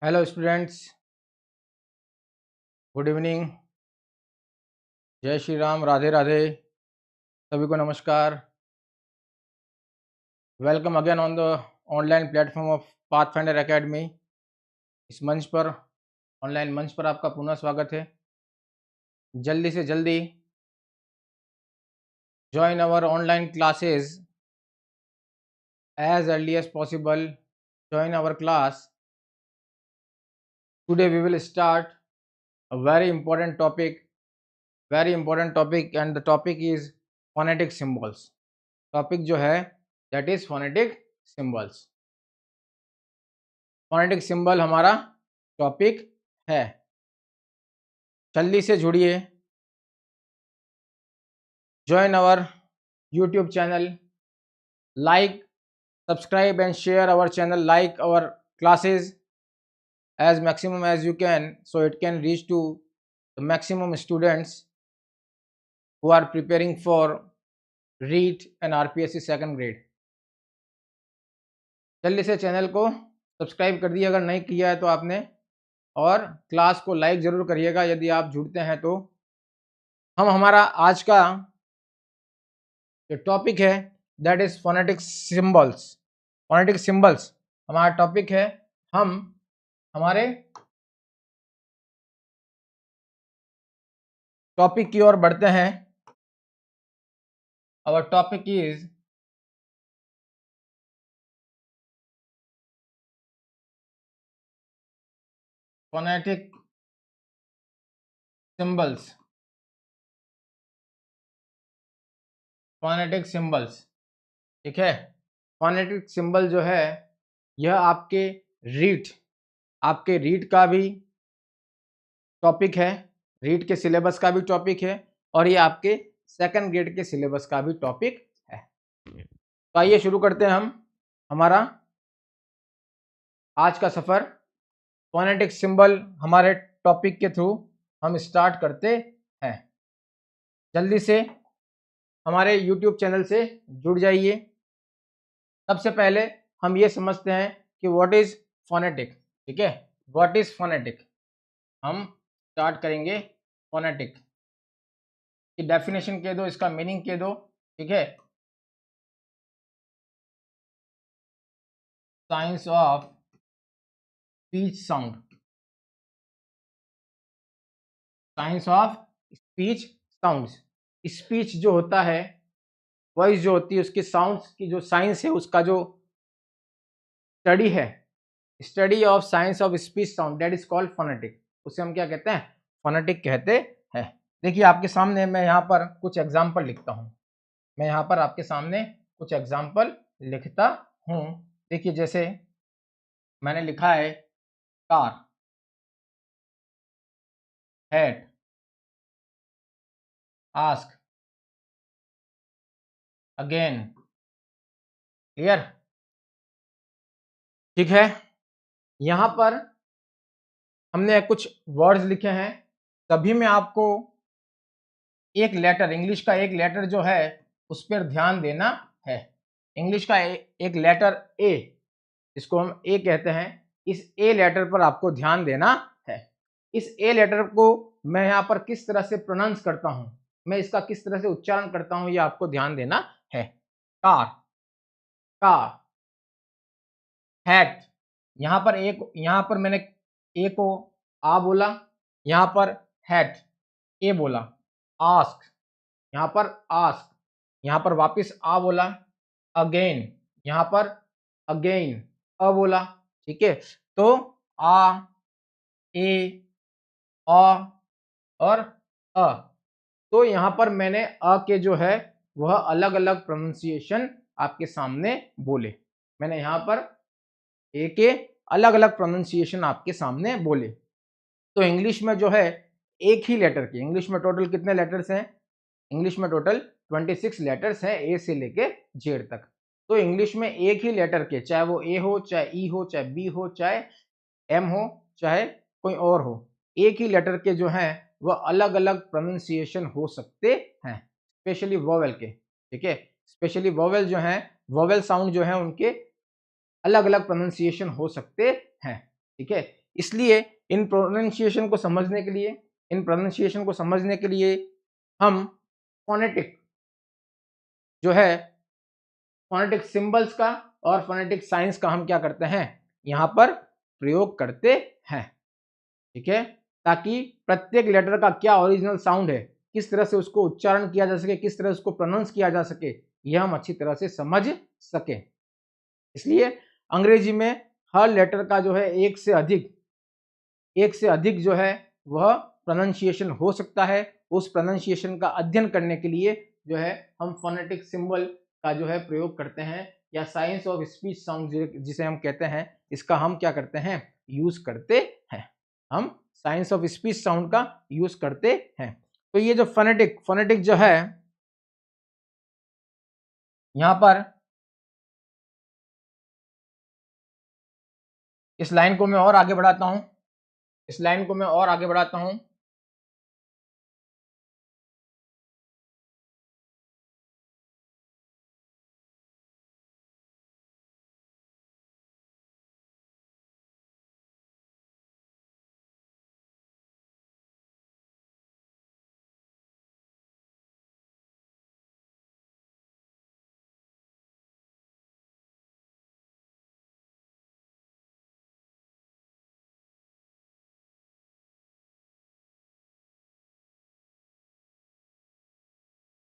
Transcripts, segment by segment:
Hello students, good evening. जय श्री राम, राधे राधे। सभी को नमस्कार। Welcome again on the online platform of pathfinder academy. इस मंच पर, ऑनलाइन मंच पर आपका पुनः स्वागत है। जल्दी से जल्दी join our online classes as early as possible. Join our class. Today we will start a very important topic, and the topic is phonetic symbols. Topic जो है that is phonetic symbols. Phonetic symbol हमारा topic है। जल्दी से जुड़िए। Join our YouTube channel, like, subscribe and share our channel, like our classes as maximum as you can, so it can reach to the maximum students who are preparing for REET and RPSC second grade. जल्दी से channel को subscribe कर दिए अगर नहीं किया है तो आपने, और क्लास को लाइक जरूर करिएगा यदि आप जुड़ते हैं तो। हम हमारा आज का जो टॉपिक है that is phonetic symbols. Phonetic symbols हमारा टॉपिक है। हम हमारे टॉपिक की ओर बढ़ते हैं। Our topic is phonetic symbols. Phonetic symbols, ठीक है। फोनेटिक सिंबल जो है यह आपके रीड का भी टॉपिक है, रीड के सिलेबस का भी टॉपिक है, और ये आपके सेकंड ग्रेड के सिलेबस का भी टॉपिक है। तो आइए शुरू करते हैं हम हमारा आज का सफर। फोनेटिक सिंबल हमारे टॉपिक के थ्रू हम स्टार्ट करते हैं। जल्दी से हमारे YouTube चैनल से जुड़ जाइए। सबसे पहले हम ये समझते हैं कि व्हाट इज फोनेटिक, ठीक है। व्हाट इज फोनेटिक, हम स्टार्ट करेंगे फोनेटिक की डेफिनेशन कह दो, इसका मीनिंग कह दो, ठीक है। Science of speech sound, science of speech sounds. Speech जो होता है, वॉइस जो होती है, उसके साउंड्स की जो साइंस है, उसका जो स्टडी है, study of science of speech sound, that is called phonetic. उसे हम क्या कहते हैं? फोनेटिक कहते हैं। देखिए आपके सामने मैं यहाँ पर कुछ एग्जाम्पल लिखता हूँ। मैं यहाँ पर आपके सामने कुछ एग्जाम्पल लिखता हूँ। देखिए जैसे मैंने लिखा है car, hat, ask, again, clear, ठीक है। यहाँ पर हमने कुछ वर्ड्स लिखे हैं, तभी मैं आपको एक लेटर, इंग्लिश का एक लेटर जो है उस पर ध्यान देना है। इंग्लिश का एक लेटर ए, इसको हम ए कहते हैं, इस ए लेटर पर आपको ध्यान देना है। इस ए लेटर को मैं यहाँ पर किस तरह से प्रोनाउंस करता हूँ, मैं इसका किस तरह से उच्चारण करता हूँ, ये आपको ध्यान देना है। कार, कार, हैट, यहाँ पर मैंने ए को आ बोला, यहाँ पर हैट ए बोला। आस्क, यहाँ पर आस्क, यहाँ पर वापस आ बोला। अगेन, यहाँ पर अगेन अ बोला, ठीक है। तो आ, ए, अ और अ, तो यहाँ पर मैंने अ के जो है वह अलग अलग प्रोनाउंसिएशन आपके सामने बोले। मैंने यहाँ पर ए के अलग अलग प्रोनाउंसिएशन आपके सामने बोले। तो इंग्लिश में जो है एक ही लेटर के, इंग्लिश में टोटल कितने लेटर्स हैं? इंग्लिश में टोटल 26 लेटर्स हैं, ए से लेके जेड तक। तो इंग्लिश में एक ही लेटर के, चाहे वो ए हो, चाहे ई हो, चाहे बी हो, चाहे एम हो, चाहे कोई और हो, एक ही लेटर के जो हैं वह अलग अलग प्रोनाउंसिएशन हो सकते हैं, स्पेशली वोवेल के, ठीक है। स्पेशली वोवेल जो हैं, वोवेल साउंड जो है उनके अलग अलग प्रोनाउंसिएशन हो सकते हैं, ठीक है। इसलिए इन प्रोनाउंसिएशन को समझने के लिए हम फोनेटिक जो है, फोनेटिक सिंबल्स का और फोनेटिक साइंस का हम क्या करते हैं, यहाँ पर प्रयोग करते हैं। ठीक है, ताकि प्रत्येक लेटर का क्या ओरिजिनल साउंड है, किस तरह से उसको उच्चारण किया जा सके, किस तरह उसको प्रोनाउंस किया जा सके, यह हम अच्छी तरह से समझ सके। इसलिए अंग्रेजी में हर लेटर का जो है एक से अधिक जो है वह प्रोनाउंसिएशन हो सकता है। उस प्रोनाउंसिएशन का अध्ययन करने के लिए जो है हम फोनेटिक सिंबल का जो है प्रयोग करते हैं, या साइंस ऑफ स्पीच साउंड जिसे हम कहते हैं, इसका हम क्या करते हैं, यूज करते हैं। हम साइंस ऑफ स्पीच साउंड का यूज करते हैं। तो ये जो फोनेटिक जो है, यहां पर इस लाइन को मैं और आगे बढ़ाता हूं।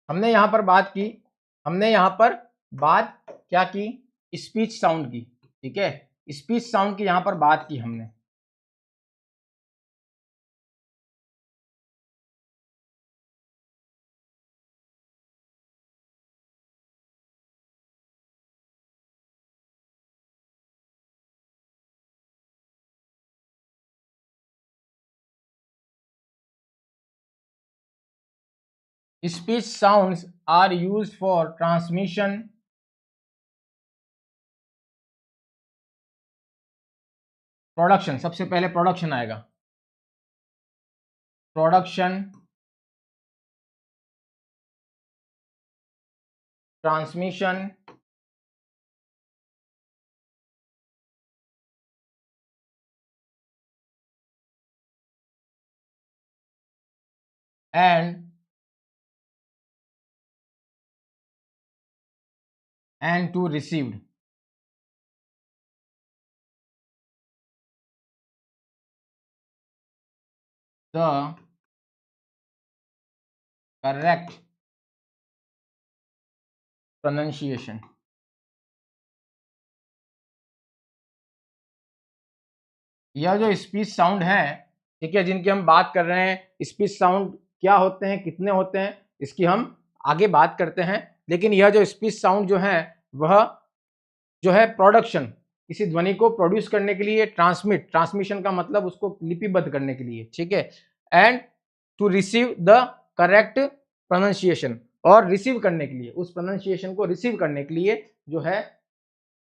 हमने यहाँ पर बात क्या की, स्पीच साउंड की। ठीक है, स्पीच साउंड की यहाँ पर बात की हमने। Speech sounds are used for transmission production, सबसे पहले प्रोडक्शन आएगा, production, transmission, and to received। The correct pronunciation। यह जो स्पीच साउंड है, ठीक है, जिनकी हम बात कर रहे हैं, स्पीच साउंड क्या होते हैं, कितने होते हैं, इसकी हम आगे बात करते हैं। लेकिन यह जो स्पीच साउंड जो है वह जो है प्रोडक्शन, किसी ध्वनि को प्रोड्यूस करने के लिए, ट्रांसमिशन का मतलब उसको लिपिबद्ध करने के लिए, ठीक है, and to receive the correct pronunciation, और रिसीव करने के लिए, उस प्रोनाउंसिएशन को रिसीव करने के लिए जो है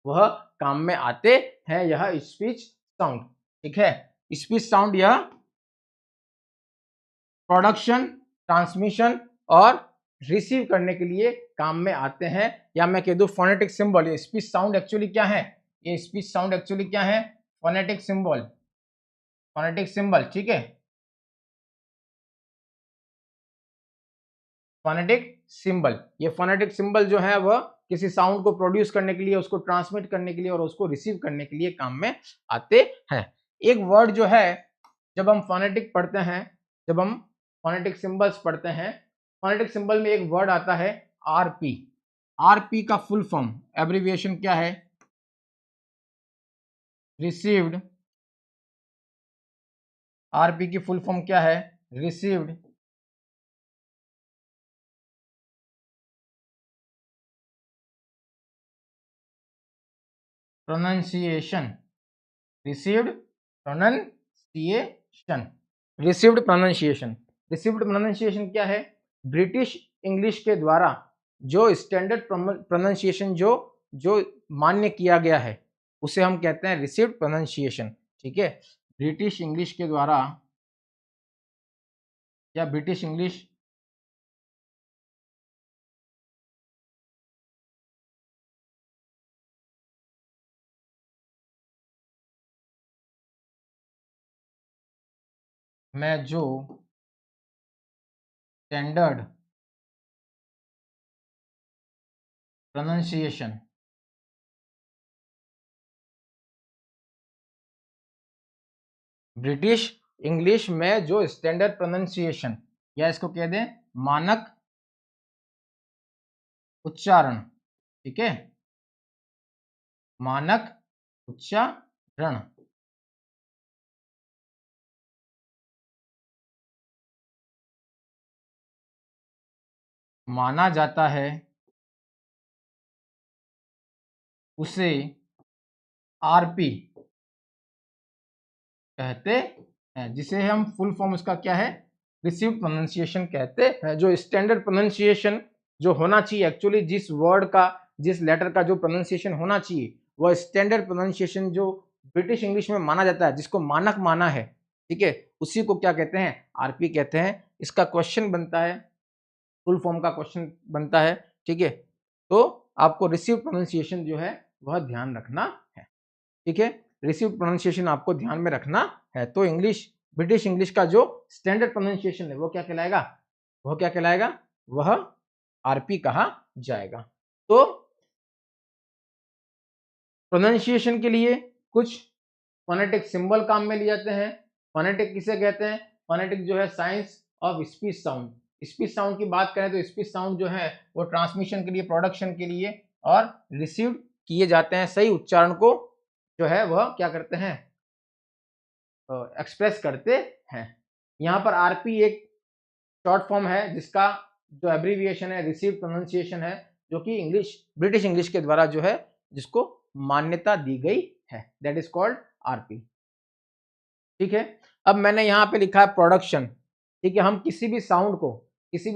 वह काम में आते हैं यह स्पीच साउंड। ठीक है, स्पीच साउंड यह प्रोडक्शन, ट्रांसमिशन और रिसीव करने के लिए काम में आते हैं। या मैं कह दूं फोनेटिक सिंबल, ये स्पीच साउंड एक्चुअली क्या है, ये स्पीच साउंड एक्चुअली क्या है, फोनेटिक सिंबल, ठीक है, फोनेटिक सिंबल। ये फोनेटिक सिंबल जो है वह किसी साउंड को प्रोड्यूस करने के लिए, उसको ट्रांसमिट करने के लिए और उसको रिसीव करने के लिए काम में आते हैं। एक वर्ड जो है, जब हम फोनेटिक पढ़ते हैं, जब हम फोनेटिक सिंबल्स पढ़ते हैं, फोनेटिक सिंबल में एक वर्ड आता है आरपी। आरपी का फुल फॉर्म एब्रिविएशन क्या है, रिसीव्ड। आरपी की फुल फॉर्म क्या है, received pronunciation, received pronunciation, received pronunciation क्या है, ब्रिटिश इंग्लिश के द्वारा जो स्टैंडर्ड प्रोनाउंसिएशन जो जो मान्य किया गया है उसे हम कहते हैं रिसीव्ड प्रोनाउंसिएशन। ठीक है, ब्रिटिश इंग्लिश के द्वारा या ब्रिटिश इंग्लिश में जो स्टैंडर्ड प्रोनाउंसिएशन ब्रिटिश इंग्लिश में जो स्टैंडर्ड प्रोनाउंसिएशन या इसको कह दें मानक उच्चारण, ठीक है, मानक उच्चारण माना जाता है, उसे आरपी कहते हैं, जिसे हम फुल फॉर्म उसका क्या है, रिसीव्ड प्रोनाउंसिएशन कहते हैं। जो स्टैंडर्ड प्रोनाउंसिएशन जो होना चाहिए, एक्चुअली जिस वर्ड का जिस लेटर का जो प्रोनाउंसिएशन होना चाहिए वह स्टैंडर्ड प्रोनाउंसिएशन जो ब्रिटिश इंग्लिश में माना जाता है, जिसको मानक माना है, ठीक है, उसी को क्या कहते हैं, आरपी कहते हैं। इसका क्वेश्चन बनता है, फुल फॉर्म का क्वेश्चन बनता है, ठीक है, तो आपको रिसीव प्रोनाउंसिएशन जो है वह ध्यान रखना है, ठीक है, रिसीव प्रोनाउंसिएशन आपको ध्यान में रखना है। तो इंग्लिश ब्रिटिश इंग्लिश का जो स्टैंडर्ड प्रोनाउंसिएशन है वो क्या कहलाएगा, वह क्या कहलाएगा, वह आरपी कहा जाएगा। तो प्रोनाउंसिएशन के लिए कुछ फोनेटिक सिंबल काम में लिए जाते हैं। फोनेटिक किसे कहते हैं, फोनेटिक जो है science of speech sound. Speech sound की बात करें तो स्पीच साउंड जो है वो ट्रांसमिशन के लिए, प्रोडक्शन के लिए और रिसीव किए जाते हैं, सही उच्चारण को जो है वह क्या करते हैं, एक्सप्रेस करते हैं। यहाँ पर आरपी एक शॉर्ट फॉर्म है जिसका जो एब्रीविएशन है रिसीव प्रोनाउंसिएशन है, जो कि इंग्लिश ब्रिटिश इंग्लिश के द्वारा जो है जिसको मान्यता दी गई है, दैट इज कॉल्ड आरपी, ठीक है। अब मैंने यहाँ पे लिखा है प्रोडक्शन, ठीक है, हम किसी भी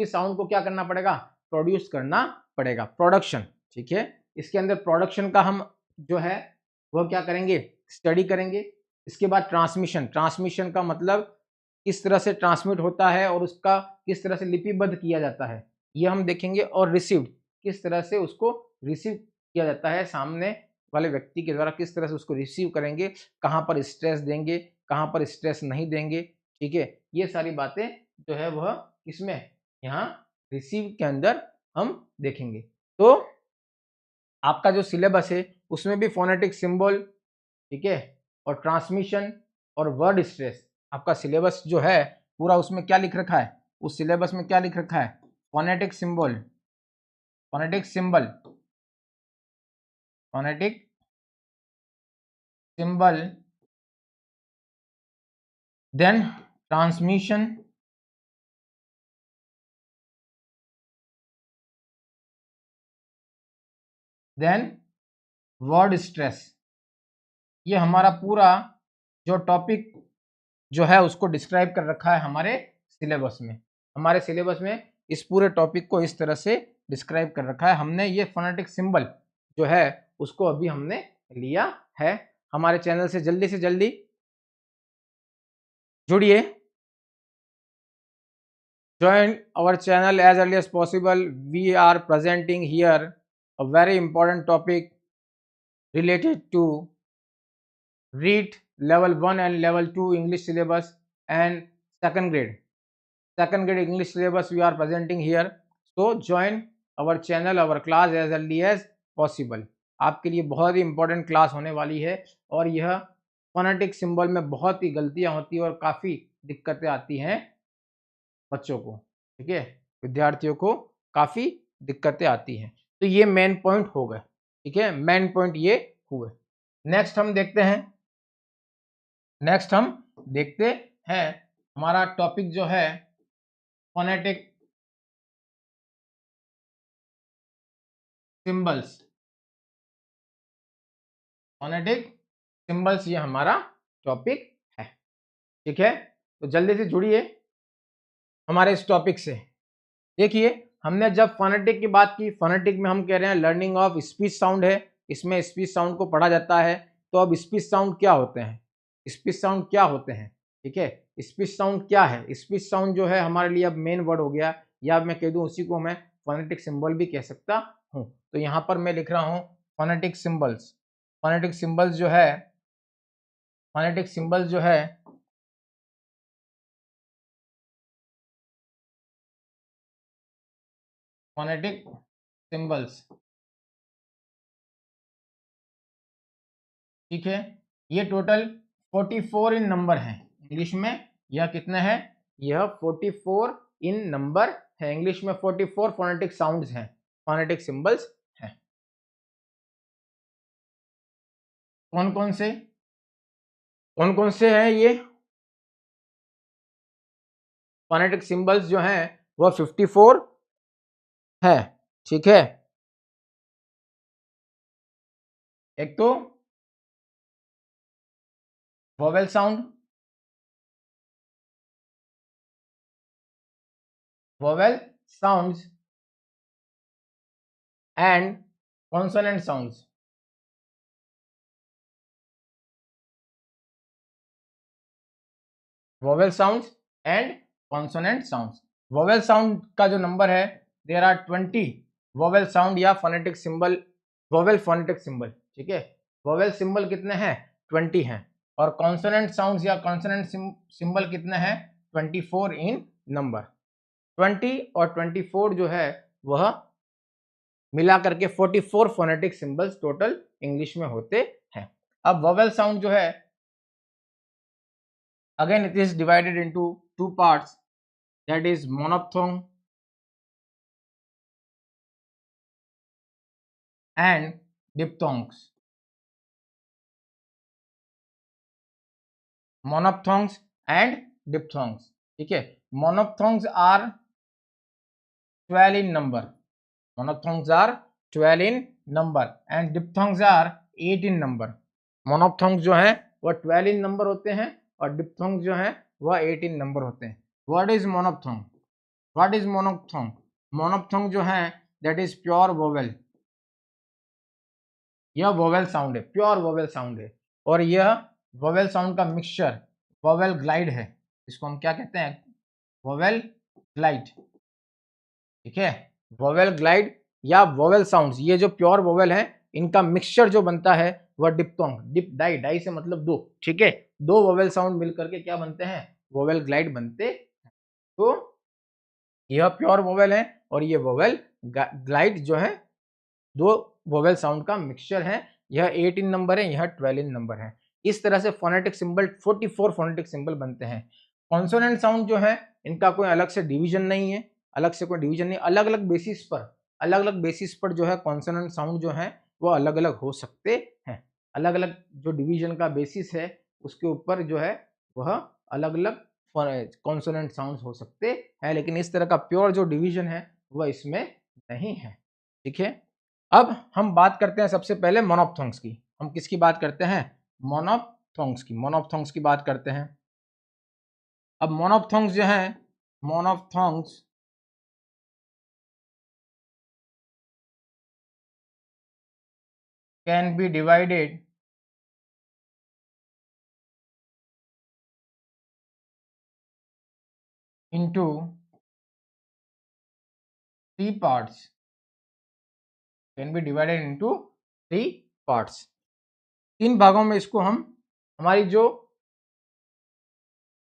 साउंड को क्या करना पड़ेगा, प्रोड्यूस करना पड़ेगा, प्रोडक्शन, ठीक है। इसके अंदर प्रोडक्शन का हम जो है वह क्या करेंगे, स्टडी करेंगे। इसके बाद ट्रांसमिशन, ट्रांसमिशन का मतलब किस तरह से ट्रांसमिट होता है और उसका किस तरह से लिपिबद्ध किया जाता है, ये हम देखेंगे। और रिसीव्ड, किस तरह से उसको रिसीव किया जाता है, सामने वाले व्यक्ति के द्वारा किस तरह से उसको रिसीव करेंगे, कहाँ पर स्ट्रेस देंगे, कहाँ पर स्ट्रेस नहीं देंगे, ठीक है, ये सारी बातें जो है वह इसमें यहाँ रिसीव के अंदर हम देखेंगे। तो आपका जो सिलेबस है उसमें भी फोनेटिक सिंबल, ठीक है, और ट्रांसमिशन और वर्ड स्ट्रेस, आपका सिलेबस जो है पूरा उसमें क्या लिख रखा है, उस सिलेबस में क्या लिख रखा है, phonetic symbol, phonetic symbol, phonetic symbol, then transmission, then word stress. ये हमारा पूरा जो टॉपिक जो है उसको डिस्क्राइब कर रखा है हमारे सिलेबस में। हमारे सिलेबस में इस पूरे टॉपिक को इस तरह से डिस्क्राइब कर रखा है हमने। ये फोनेटिक सिंबल जो है उसको अभी हमने लिया है। हमारे चैनल से जल्दी जुड़िए, join our channel as early as possible. We are presenting here a very important topic related to read level 1 and level 2 English syllabus and second grade English syllabus we are presenting here. So join our channel, our class as early as possible. आपके लिए बहुत ही important class होने वाली है और यह phonetic symbol में बहुत ही गलतियां होती है और काफ़ी दिक्कतें आती हैं बच्चों को, ठीक है, विद्यार्थियों को काफ़ी दिक्कतें आती हैं। तो ये मेन पॉइंट हो गए, ठीक है, मेन पॉइंट ये हुए। नेक्स्ट हम देखते हैं, नेक्स्ट हम देखते हैं हमारा टॉपिक जो है फोनेटिक सिंबल्स, फोनेटिक सिंबल्स ये हमारा टॉपिक है, ठीक है। तो जल्दी से जुड़िए हमारे इस टॉपिक से। देखिए हमने जब फोनेटिक की बात की, फोनेटिक में हम कह रहे हैं लर्निंग ऑफ स्पीच साउंड है, इसमें स्पीच साउंड को पढ़ा जाता है। तो अब स्पीच साउंड क्या होते हैं, स्पीच साउंड क्या होते हैं, ठीक है, स्पीच साउंड क्या है, स्पीच साउंड जो है हमारे लिए अब मेन वर्ड हो गया, या मैं कह दूं उसी को मैं फोनेटिक सिंबल भी कह सकता हूं। तो यहाँ पर मैं लिख रहा हूँ फोनेटिक सिंबल्स। फोनेटिक सिंबल्स जो है, फोनेटिक सिंबल्स जो है फोनेटिक सिंबल्स, ठीक है। ये टोटल 44 इन नंबर है इंग्लिश में। यह कितने हैं? यह 44 इन नंबर है इंग्लिश में। 44 फोनेटिक साउंड्स हैं, फोनेटिक सिंबल्स हैं। कौन कौन से हैं ये फोनेटिक सिंबल्स जो हैं? वह 54 है, ठीक है। एक तो vowel sound, vowel sounds and consonant sounds, vowel sounds and consonant sounds। vowel sound का जो नंबर है, देयर आर 20 vowel sound या phonetic symbol, vowel phonetic symbol, ठीक है। vowel symbol कितने हैं? 20 हैं। और consonant sounds या consonant symbol कितने हैं? 24 इन नंबर। 20 और 24 जो है वह मिला करके 44 फोनेटिक सिंबल्स टोटल इंग्लिश में होते हैं। अब वोवेल साउंड जो है, again it is divided into two parts, that is monophthong and diphthongs. Monophthongs and diphthongs, ठीक है। Monophthongs are 12 in number, monophthongs are 12 in number and diphthongs are 8 in number। monophthongs जो है वह 12 in number होते हैं और diphthongs जो है वह 8 in number होते हैं। what is monophthong? what is monophthong? monophthong जो है that is pure vowel, यह वोवेल साउंड है, प्योर वोवेल साउंड है। और यह वोवेल साउंड का मिक्सचर वोवेल ग्लाइड है। इसको हम क्या कहते हैं? वोवेल ग्लाइड, ठीक है। वोवेल ग्लाइड या वोवेल साउंड्स, ये जो प्योर वोवेल है इनका मिक्सचर जो बनता है वह डिप्थोंग, डिप डाई, डाई से मतलब दो, ठीक है। दो वोवेल साउंड मिलकर के क्या बनते हैं? वोवेल ग्लाइड बनते हैं। तो यह प्योर वोवेल है और ये वोवेल ग्लाइड जो है दो वोवेल साउंड का मिक्सचर है। यह 8 इन नंबर है, यह 12 इन नंबर है। इस तरह से फोनेटिक सिंबल 44 फोनेटिक सिंबल बनते हैं। कॉन्सोनेंट साउंड जो है इनका कोई अलग से डिवीजन नहीं है, अलग से कोई डिवीजन नहीं। अलग अलग बेसिस पर जो है कॉन्सोनेंट साउंड जो है वो अलग अलग हो सकते हैं। अलग अलग जो डिवीजन का बेसिस है उसके ऊपर जो है वह अलग अलग कॉन्सोनेंट साउंड हो सकते हैं, लेकिन इस तरह का प्योर जो डिवीजन है वह इसमें नहीं है, ठीक है। अब हम बात करते हैं सबसे पहले मोनोप्थोंग्स की। हम किसकी बात करते हैं? मोनोप्थोंग्स की बात करते हैं। अब मोनोप्थोंग्स जो है, monophthongs can be divided into three parts, can be divided into three parts। तीन भागों में इसको हम, हमारी जो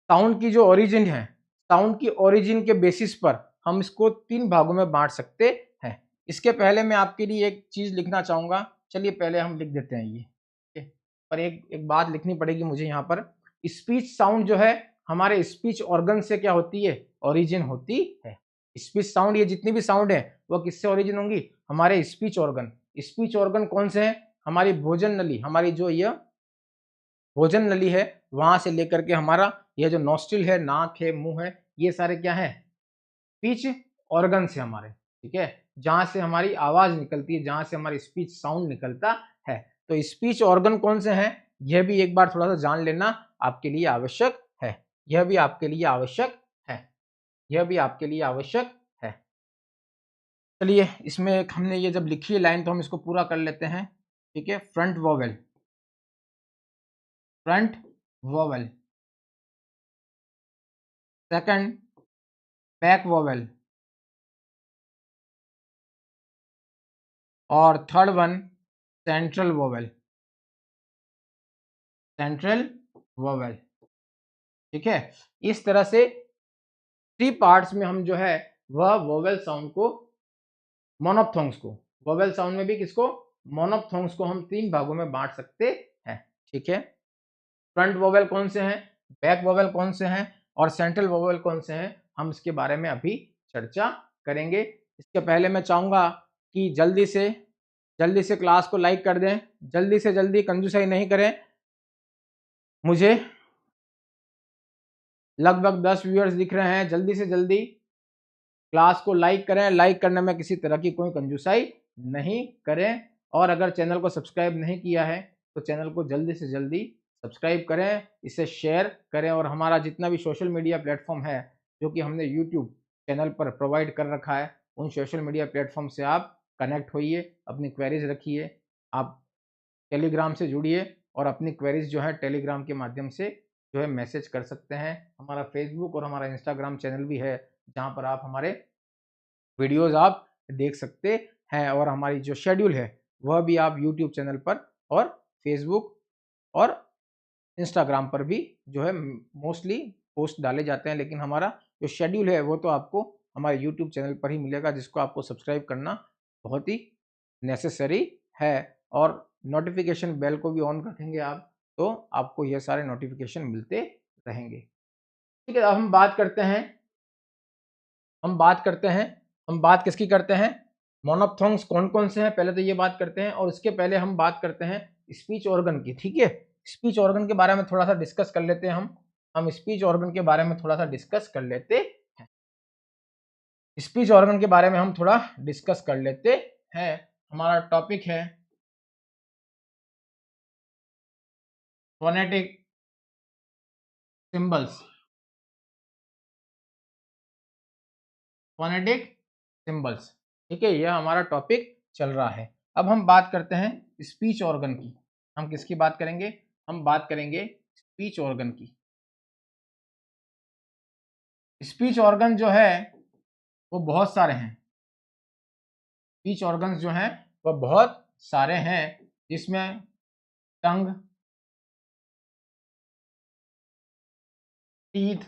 साउंड की जो ओरिजिन है, साउंड की ओरिजिन के बेसिस पर हम इसको तीन भागों में बांट सकते हैं। इसके पहले मैं आपके लिए एक चीज लिखना चाहूंगा। चलिए पहले हम लिख देते हैं ये, ठीक है? पर एक बात लिखनी पड़ेगी मुझे यहाँ पर। स्पीच साउंड जो है हमारे स्पीच ऑर्गन से क्या होती है? ओरिजिन होती है। स्पीच साउंड, ये जितनी भी साउंड है वो किससे ओरिजिन होंगी? हमारे स्पीच ऑर्गन। स्पीच ऑर्गन कौन से हैं? हमारी भोजन नली, हमारी जो यह भोजन नली है वहां से लेकर के हमारा यह जो नॉस्ट्रिल है, नाक है, मुंह है, ये सारे क्या है? स्पीच ऑर्गन से हमारे, ठीक है। जहां से हमारी आवाज निकलती है, जहां से हमारी स्पीच साउंड निकलता है। तो स्पीच ऑर्गन कौन से हैं यह भी एक बार थोड़ा सा जान लेना आपके लिए आवश्यक है। यह भी आपके लिए आवश्यक है, यह भी आपके लिए आवश्यक है। चलिए इसमें एक हमने ये जब लिखी है लाइन तो हम इसको पूरा कर लेते हैं, ठीक है। Front vowel, front vowel. Second back vowel. और third one central vowel, central vowel, ठीक है। इस तरह से थ्री पार्ट्स में हम जो है वह वोवेल साउंड को मोनोप्थोंग्स को, वोवेल साउंड में भी किसको, मोनोप्थोंग्स को हम 3 भागों में बांट सकते हैं, ठीक है। फ्रंट वोवेल कौन से हैं, बैक वोवेल कौन से हैं और सेंट्रल वोवेल कौन से हैं, हम इसके बारे में अभी चर्चा करेंगे। इसके पहले मैं चाहूंगा कि जल्दी से क्लास को लाइक कर दें, जल्दी से जल्दी, कंजूसाई नहीं करें। मुझे लगभग 10 व्यूअर्स दिख रहे हैं, जल्दी से जल्दी क्लास को लाइक करें। लाइक करने में किसी तरह की कोई कंजूसाई नहीं करें, और अगर चैनल को सब्सक्राइब नहीं किया है तो चैनल को जल्दी से जल्दी सब्सक्राइब करें, इसे शेयर करें, और हमारा जितना भी सोशल मीडिया प्लेटफॉर्म है जो कि हमने यूट्यूब चैनल पर प्रोवाइड कर रखा है, उन सोशल मीडिया प्लेटफॉर्म से आप कनेक्ट होइए, अपनी क्वेरीज रखिए, आप टेलीग्राम से जुड़िए और अपनी क्वेरीज जो है टेलीग्राम के माध्यम से जो है मैसेज कर सकते हैं। हमारा फेसबुक और हमारा इंस्टाग्राम चैनल भी है जहाँ पर आप हमारे वीडियोस आप देख सकते हैं, और हमारी जो शेड्यूल है वह भी आप यूट्यूब चैनल पर और फेसबुक और इंस्टाग्राम पर भी जो है मोस्टली पोस्ट डाले जाते हैं, लेकिन हमारा जो शेड्यूल है वो तो आपको हमारे यूट्यूब चैनल पर ही मिलेगा, जिसको आपको सब्सक्राइब करना बहुत ही नेसेसरी है। और नोटिफिकेशन बेल को भी ऑन रखेंगे आप, तो आपको ये सारे नोटिफिकेशन मिलते रहेंगे, ठीक है। अब हम बात किसकी करते हैं, मोनोप्थोंग्स कौन कौन से हैं, पहले तो ये बात करते हैं, और इसके पहले हम बात करते हैं स्पीच ऑर्गन की, ठीक है। स्पीच ऑर्गन के बारे में थोड़ा सा डिस्कस कर लेते हैं हम स्पीच ऑर्गन के बारे में थोड़ा सा डिस्कस कर लेते हैं। स्पीच ऑर्गन के बारे में हम थोड़ा डिस्कस कर लेते हैं। हमारा टॉपिक है फोनेटिक सिंबल्स, फोनेटिक सिंबल्स, ठीक है, यह हमारा टॉपिक चल रहा है। अब हम बात करते हैं स्पीच ऑर्गन की। हम किसकी बात करेंगे, हम बात करेंगे स्पीच ऑर्गन की। स्पीच ऑर्गन जो है वो बहुत सारे हैं, स्पीच ऑर्गन्स जो हैं वो बहुत सारे हैं, जिसमें टंग, टीथ,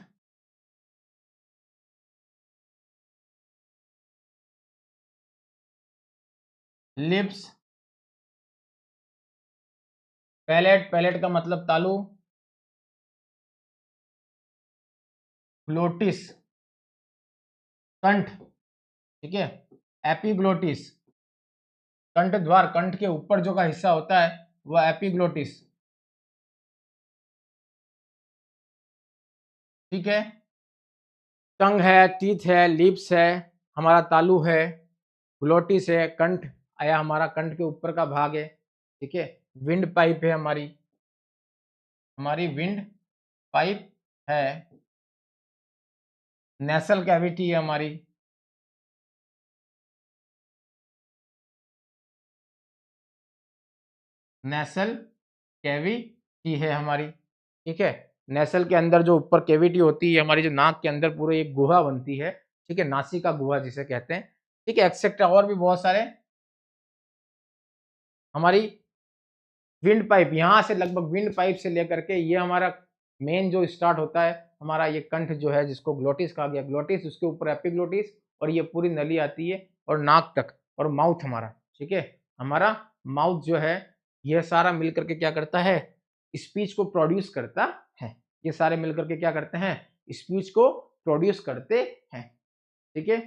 लिप्स, पैलेट, पैलेट का मतलब तालू, ग्लोटिस, कंठ, ठीक है, एपिग्लोटिस, कंठ द्वार, कंठ के ऊपर जो का हिस्सा होता है वह एपिग्लोटिस, ठीक है। टंग है, टीथ है, लिप्स है, हमारा तालू है, ग्लोटिस है, कंठ आया, हमारा कंठ के ऊपर का भाग है, ठीक है। विंड पाइप है, हमारी विंड पाइप है, नेसल कैविटी है हमारी, नेसल कैविटी है हमारी, ठीक है। नेसल के अंदर जो ऊपर कैविटी होती है हमारी, जो नाक के अंदर पूरे एक गुहा बनती है, ठीक है, नासिका गुहा जिसे कहते हैं, ठीक है, एक्सेट्रा और भी बहुत सारे। हमारी विंड पाइप, यहाँ से लगभग विंड पाइप से लेकर के ये हमारा मेन जो स्टार्ट होता है, हमारा ये कंठ जो है जिसको ग्लोटिस कहा गया, ग्लोटिस, उसके ऊपर एपिग्लोटिस, और ये पूरी नली आती है और नाक तक, और माउथ हमारा, ठीक है, हमारा माउथ जो है यह सारा मिल करके क्या करता है, स्पीच को प्रोड्यूस करता है। ये सारे मिलकर के क्या करते हैं, स्पीच को प्रोड्यूस करते हैं, ठीक है।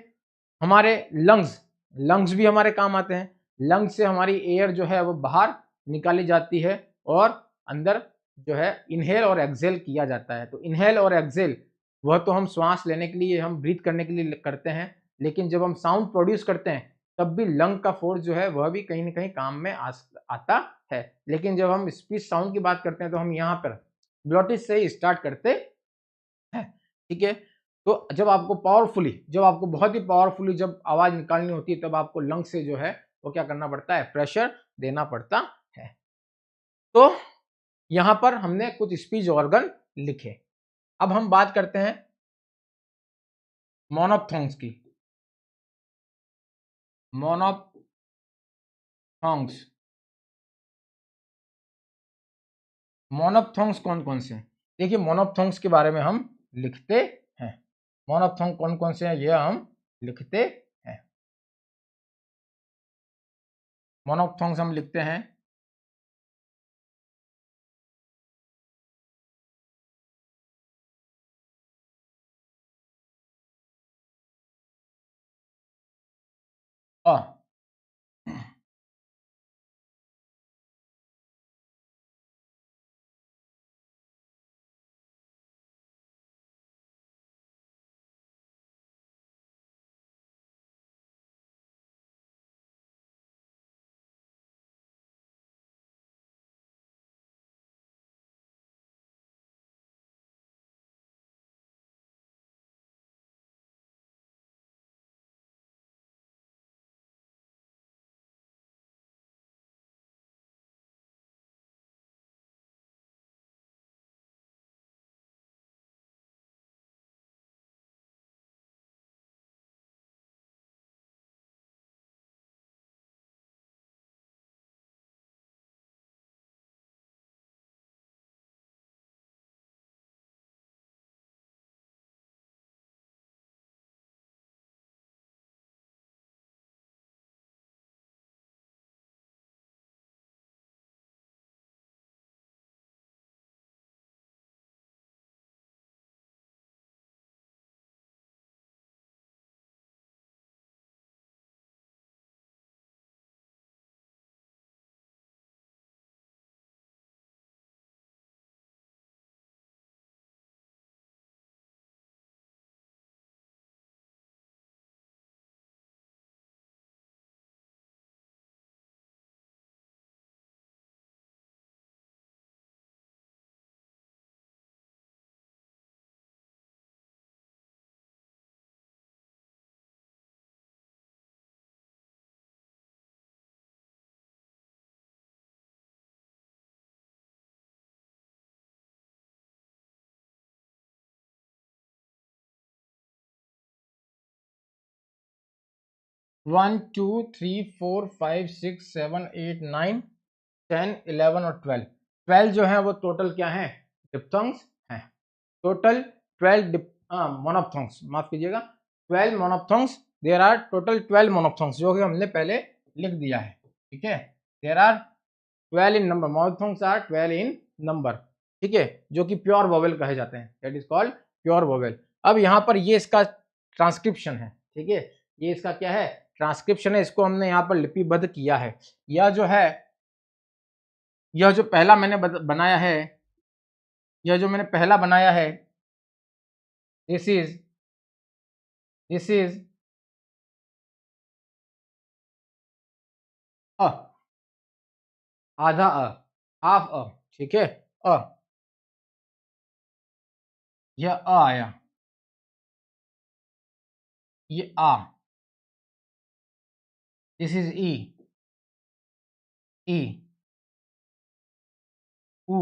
हमारे लंग्स, लंग्स भी हमारे काम आते हैं। लंग्स से हमारी एयर जो है वो बाहर निकाली जाती है और अंदर जो है इनहेल और एक्सेल किया जाता है। तो इनहेल और एक्सेल वह तो हम श्वास लेने के लिए, हम ब्रीथ करने के लिए करते हैं, लेकिन जब हम साउंड प्रोड्यूस करते हैं तब भी लंग का फोर्स जो है वह भी कहीं ना कहीं काम में आता है। लेकिन जब हम स्पीच साउंड की बात करते हैं तो हम यहाँ पर ग्लोटिस से ही स्टार्ट करते हैं, ठीक है। तो जब आपको पावरफुली, जब आपको बहुत ही पावरफुली जब आवाज निकालनी होती है, तब आपको लंग से जो है वो क्या करना पड़ता है, प्रेशर देना पड़ता है। तो यहां पर हमने कुछ स्पीच ऑर्गन लिखे। अब हम बात करते हैं मोनोप्थोंग्स की। मोनोप्थोंग्स, मोनोप्थोंग्स कौन कौन से हैं, देखिए मोनोप्थोंग्स के बारे में हम लिखते हैं। मोनोप्थोंग कौन कौन से हैं ये हम लिखते हैं। मोनोफ्थोंग्स हम लिखते हैं अ। 1 2 3 4 5 6 7 8 9 10 11 और 12। 12 जो है वो टोटल क्या है, डिप्थोंग्स हैं। टोटल 12 मोनोप्थोंग्स, माफ कीजिएगा, 12 monophthongs. There are total 12 monophthongs, जो कि हमने पहले लिख दिया है। ठीक है, there are 12 in number, monophthongs are 12 in number. ठीक है, जो कि प्योर वोवेल कहे जाते हैं, that is called pure vowel. अब यहाँ पर ये इसका ट्रांसक्रिप्शन है। ठीक है, ये इसका क्या है, ट्रांसक्रिप्शन है। इसको हमने यहाँ पर लिपिबद्ध किया है। यह जो है, यह जो पहला मैंने बनाया है, यह जो मैंने पहला बनाया है, दिस इज अ, आधा अ, हाफ अ। ठीक है, अ, यह अ आया, ये आ, दिस इज ई, ई, ऊ,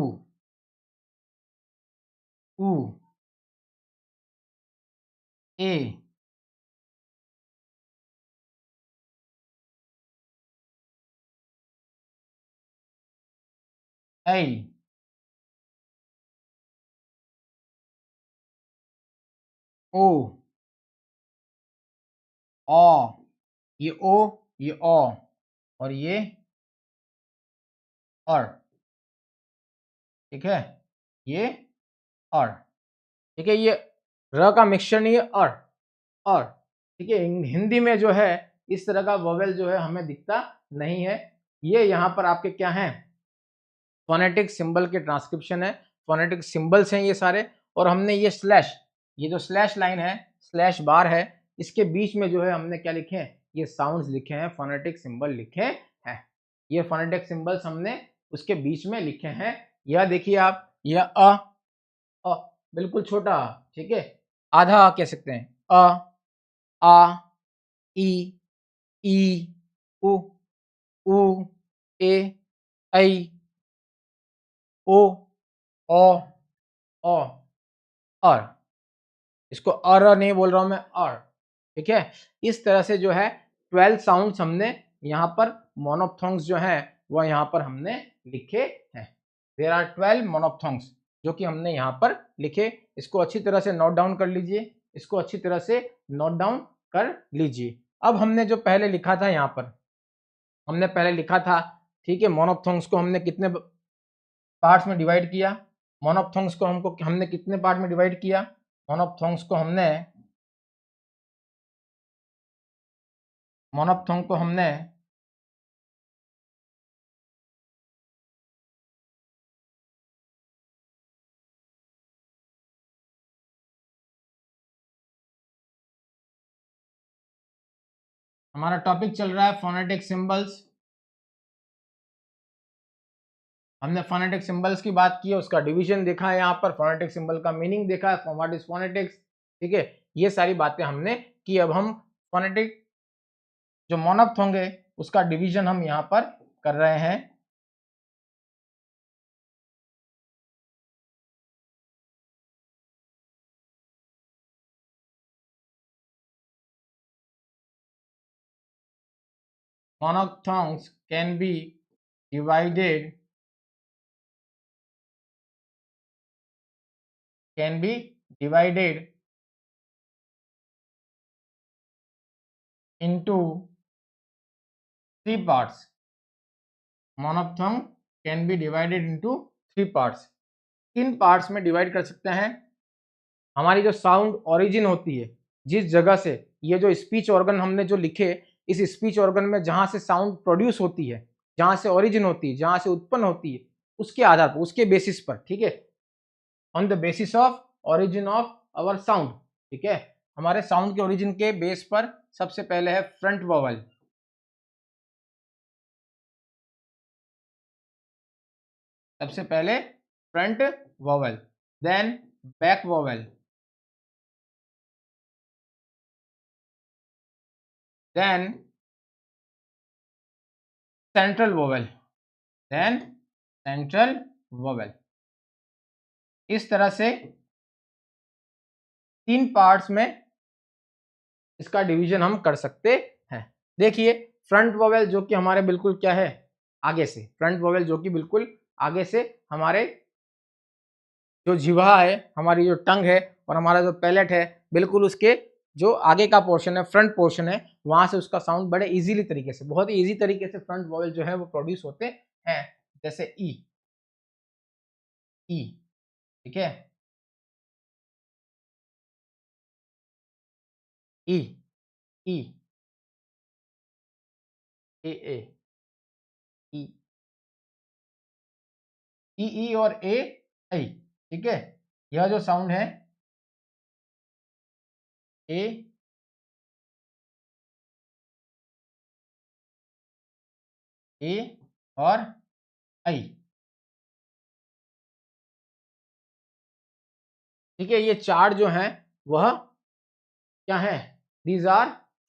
ऊ, ए, ऐ, ओ, औ, ये ओ, ये औ, और ये और। ठीक है, ये और। ठीक है, ये र का मिक्सचर नहीं है, और। ठीक है, हिंदी में जो है इस तरह का वोवेल जो है हमें दिखता नहीं है। ये यहाँ पर आपके क्या है, फोनेटिक सिंबल के ट्रांसक्रिप्शन है, फोनेटिक सिंबल्स हैं ये सारे। और हमने ये स्लैश, ये जो स्लैश लाइन है, स्लैश बार है, इसके बीच में जो है हमने क्या लिखे हैं, ये साउंड्स लिखे हैं, फोनेटिक सिंबल लिखे हैं। ये फोनेटिक सिंबल्स हमने उसके बीच में लिखे हैं। यह देखिए आप, यह अ, बिल्कुल छोटा अ, ठीक है, आधा अ कह सकते हैं, आ, ई, ई, उ, ऊ, ए, ऐ, ओ, औ, औ, और। इसको अर नहीं बोल रहा हूं मैं, और। ठीक है, इस तरह से जो है 12 साउंड्स हमने यहाँ पर मोनोप्थोंग्स जो है वह यहाँ पर हमने लिखे हैं। देयर आर 12 मोनोप्थोंग्स, जो कि हमने यहाँ पर लिखे। इसको अच्छी तरह से नोट डाउन कर लीजिए, इसको अच्छी तरह से नोट डाउन कर लीजिए। अब हमने जो पहले लिखा था यहाँ पर, हमने पहले लिखा था, ठीक है। मोनोप्थोंग्स को हमने कितने पार्ट्स में डिवाइड किया? मोनोप्थोंग्स को हमने कितने पार्ट में डिवाइड किया? मोनोप्थोंग्स को हमने मोनोप्थोंग को हमने हमारा टॉपिक चल रहा है फोनेटिक सिंबल्स। हमने फोनेटिक सिंबल्स की बात की है, उसका डिवीजन देखा है, यहाँ पर फोनेटिक सिंबल का मीनिंग देखा है, व्हाट इज फोनेटिक्स, ठीक है। ये सारी बातें हमने की। अब हम फोनेटिक जो मोनोप्थोंग है उसका डिवीजन हम यहाँ पर कर रहे हैं। Monophthongs can be divided into three parts. Monophthong can be divided into three parts. तीन पार्ट्स में डिवाइड कर सकते हैं। हमारी जो साउंड ओरिजिन होती है, जिस जगह से ये जो स्पीच ऑर्गन हमने जो लिखे, इस स्पीच ऑर्गन में जहां से साउंड प्रोड्यूस होती है, जहां से ओरिजिन होती है, जहां से उत्पन्न होती है, उसके आधार पर, उसके बेसिस पर, ठीक है, on the basis of origin of our sound, ठीक है। हमारे साउंड के ओरिजिन के बेस पर सबसे पहले है फ्रंट वोवेल। सबसे पहले front vowel, then back vowel, then central vowel, then central vowel. इस तरह से तीन पार्ट्स में इसका डिवीजन हम कर सकते हैं। देखिए, फ्रंट वोवेल जो कि हमारे बिल्कुल क्या है, आगे से, फ्रंट वोवेल जो कि बिल्कुल आगे से हमारे जो जिह्वा है, हमारी जो टंग है और हमारा जो पैलेट है, बिल्कुल उसके जो आगे का पोर्शन है, फ्रंट पोर्शन है, वहां से उसका साउंड बड़े इजीली तरीके से, बहुत ही इजी तरीके से फ्रंट वोवेल जो है वो प्रोड्यूस होते हैं। जैसे ई, ई, ठीक है, ई, ई, ए, ई, ई और ए, आई, ठीक है। यह जो साउंड है ए, ए और आई, ठीक है। ये चार जो हैं वह क्या है, these are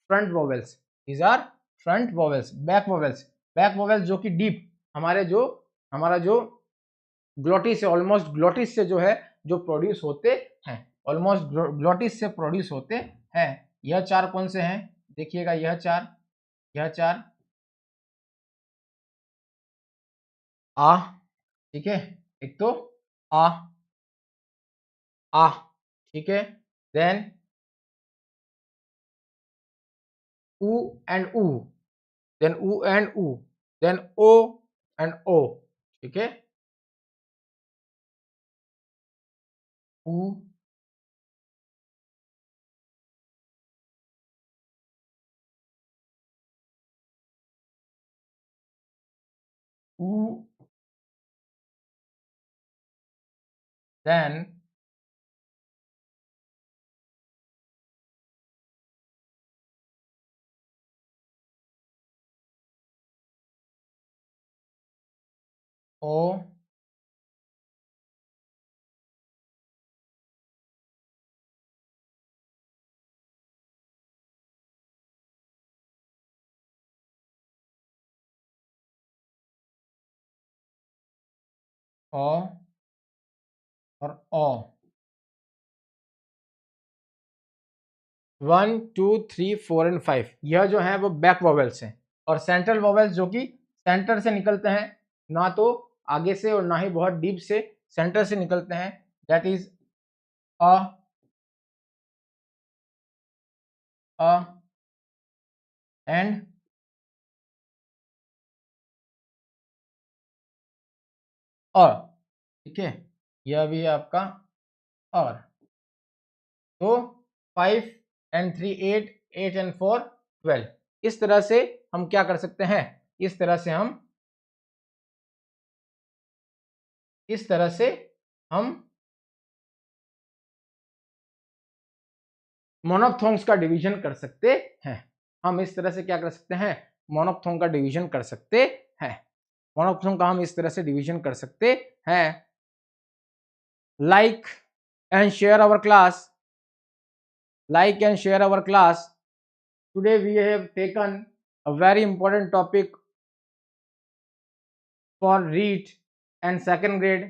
front vowels, these are front vowels. Back vowels, back vowels जो कि डीप, हमारा जो ग्लोटिस है, ऑलमोस्ट ग्लोटिस से जो है जो प्रोड्यूस होते हैं, ऑलमोस्ट ग्लोटिस से प्रोड्यूस होते हैं। यह चार कौन से हैं? देखिएगा, यह चार, यह चार, आ, ठीक है, एक तो आ, आ, ठीक है, देन ऊ एंड ऊ, देन ऊ एंड ऊ, देन ओ एंड ओ, ठीक है, ऊ, ऊ, देन ओ, 1 2 3 4 एंड 5, यह जो है वो बैक वोवेल्स हैं। और सेंट्रल वोवेल्स जो कि सेंटर से निकलते हैं, ना तो आगे से और ना ही बहुत डीप से, सेंटर से निकलते हैं, that is a, a and और, ठीक है, यह भी है आपका और। तो 5 and 3 8, 8 and 4 12। इस तरह से हम क्या कर सकते हैं, इस तरह से हम मोनोफ्थोंग्स का डिवीजन कर सकते हैं। हम इस तरह से क्या कर सकते हैं, मोनोफ्थोंग का डिवीजन कर सकते हैं। मोनोफ्थोंग का हम इस तरह से डिवीजन कर सकते हैं। Like and share our class, like and share our class. Today we have taken a very important topic for read and second grade,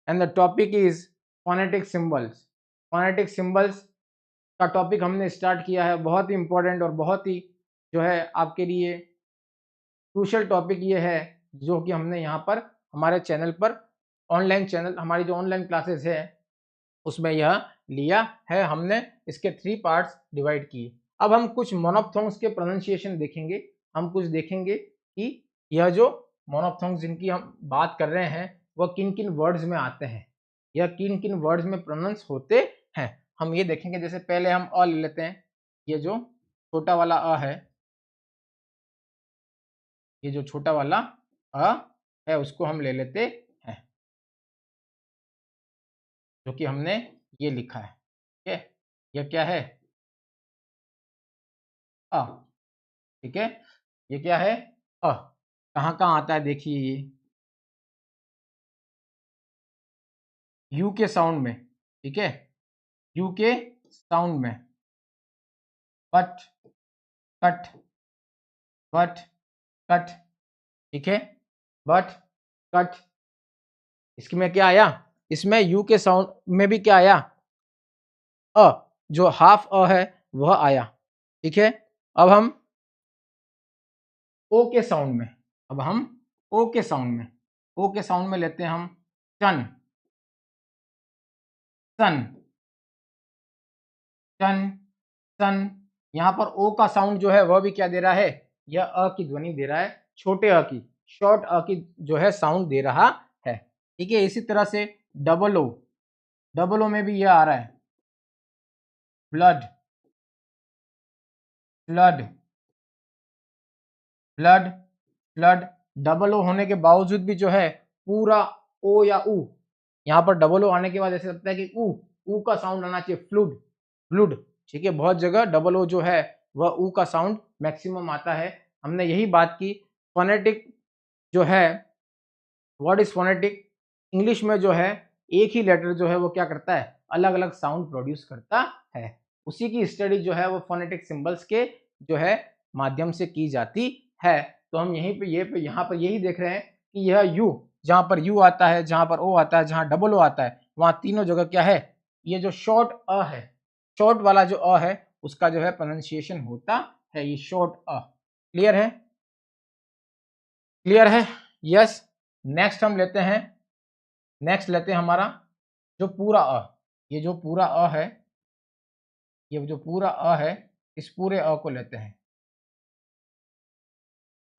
and the topic is phonetic symbols. phonetic symbols का topic हमने start किया है, बहुत ही important और बहुत ही जो है आपके लिए क्रूशियल टॉपिक ये है, जो कि हमने यहाँ पर हमारे चैनल पर ऑनलाइन चैनल, हमारी जो ऑनलाइन क्लासेस है उसमें यह लिया है। हमने इसके 3 पार्ट्स डिवाइड किए। अब हम कुछ मोनोफ्थोंग्स के प्रोनाउंसिएशन देखेंगे। हम कुछ देखेंगे कि यह जो मोनोफ्थोंग्स जिनकी हम बात कर रहे हैं वह किन किन वर्ड्स में आते हैं, यह किन किन वर्ड्स में प्रोनाउंस होते हैं, हम ये देखेंगे। जैसे पहले हम अ ले लेते हैं। ये जो छोटा वाला अ है, ये जो छोटा वाला अ है उसको हम ले लेते हैं, जो कि हमने ये लिखा है। ठीक है, यह क्या है, अ। ठीक है, ये क्या है, अ। कहाँ कहाँ आता है देखिए, ये यू के साउंड में। ठीक है, यू के साउंड में, बट, कट, बट, कट। ठीक है, बट, कट। इसमें क्या आया, इसमें यू के साउंड में भी क्या आया, अ, जो हाफ अ है वह आया। ठीक है, अब हम ओ के साउंड में, अब हम ओ के साउंड में, ओ के साउंड में लेते हैं हम सन, सन, सन, सन। यहाँ पर ओ का साउंड जो है वह भी क्या दे रहा है, यह अ की ध्वनि दे रहा है, छोटे अ की, शॉर्ट अ की जो है साउंड दे रहा है। ठीक है, इसी तरह से डबल ओ, डबल ओ में भी यह आ रहा है, blood, flood, flood, flood. Double O होने के बावजूद भी जो है पूरा ओ या ऊ, यहाँ पर डबल ओ आने के बाद ऐसे लगता है कि ऊ का साउंड आना चाहिए, फ्लूड, फ्लूड। ठीक है, बहुत जगह डबल ओ जो है वह ऊ का साउंड मैक्सिमम आता है। हमने यही बात की। फोनेटिक जो है, व्हाट इज फोनेटिक, इंग्लिश में जो है एक ही लेटर जो है वो क्या करता है, अलग अलग साउंड प्रोड्यूस करता है। उसी की स्टडी जो है वो फोनेटिक सिंबल्स के जो है माध्यम से की जाती है। तो हम यहीं पे यहाँ पर यही देख रहे हैं कि यह यू, जहां पर यू आता है, जहां पर ओ आता है, जहां डबल ओ आता है, वहां तीनों जगह क्या है, ये जो शॉर्ट अ है, शॉर्ट वाला जो अ है उसका जो है प्रोनाउंसिएशन होता है, ये शॉर्ट अ। क्लियर है, क्लियर है, यस। नेक्स्ट हम लेते हैं, नेक्स्ट लेते हैं हमारा जो पूरा अ, ये जो पूरा अ है, ये जो पूरा अ है, इस पूरे अ को लेते हैं,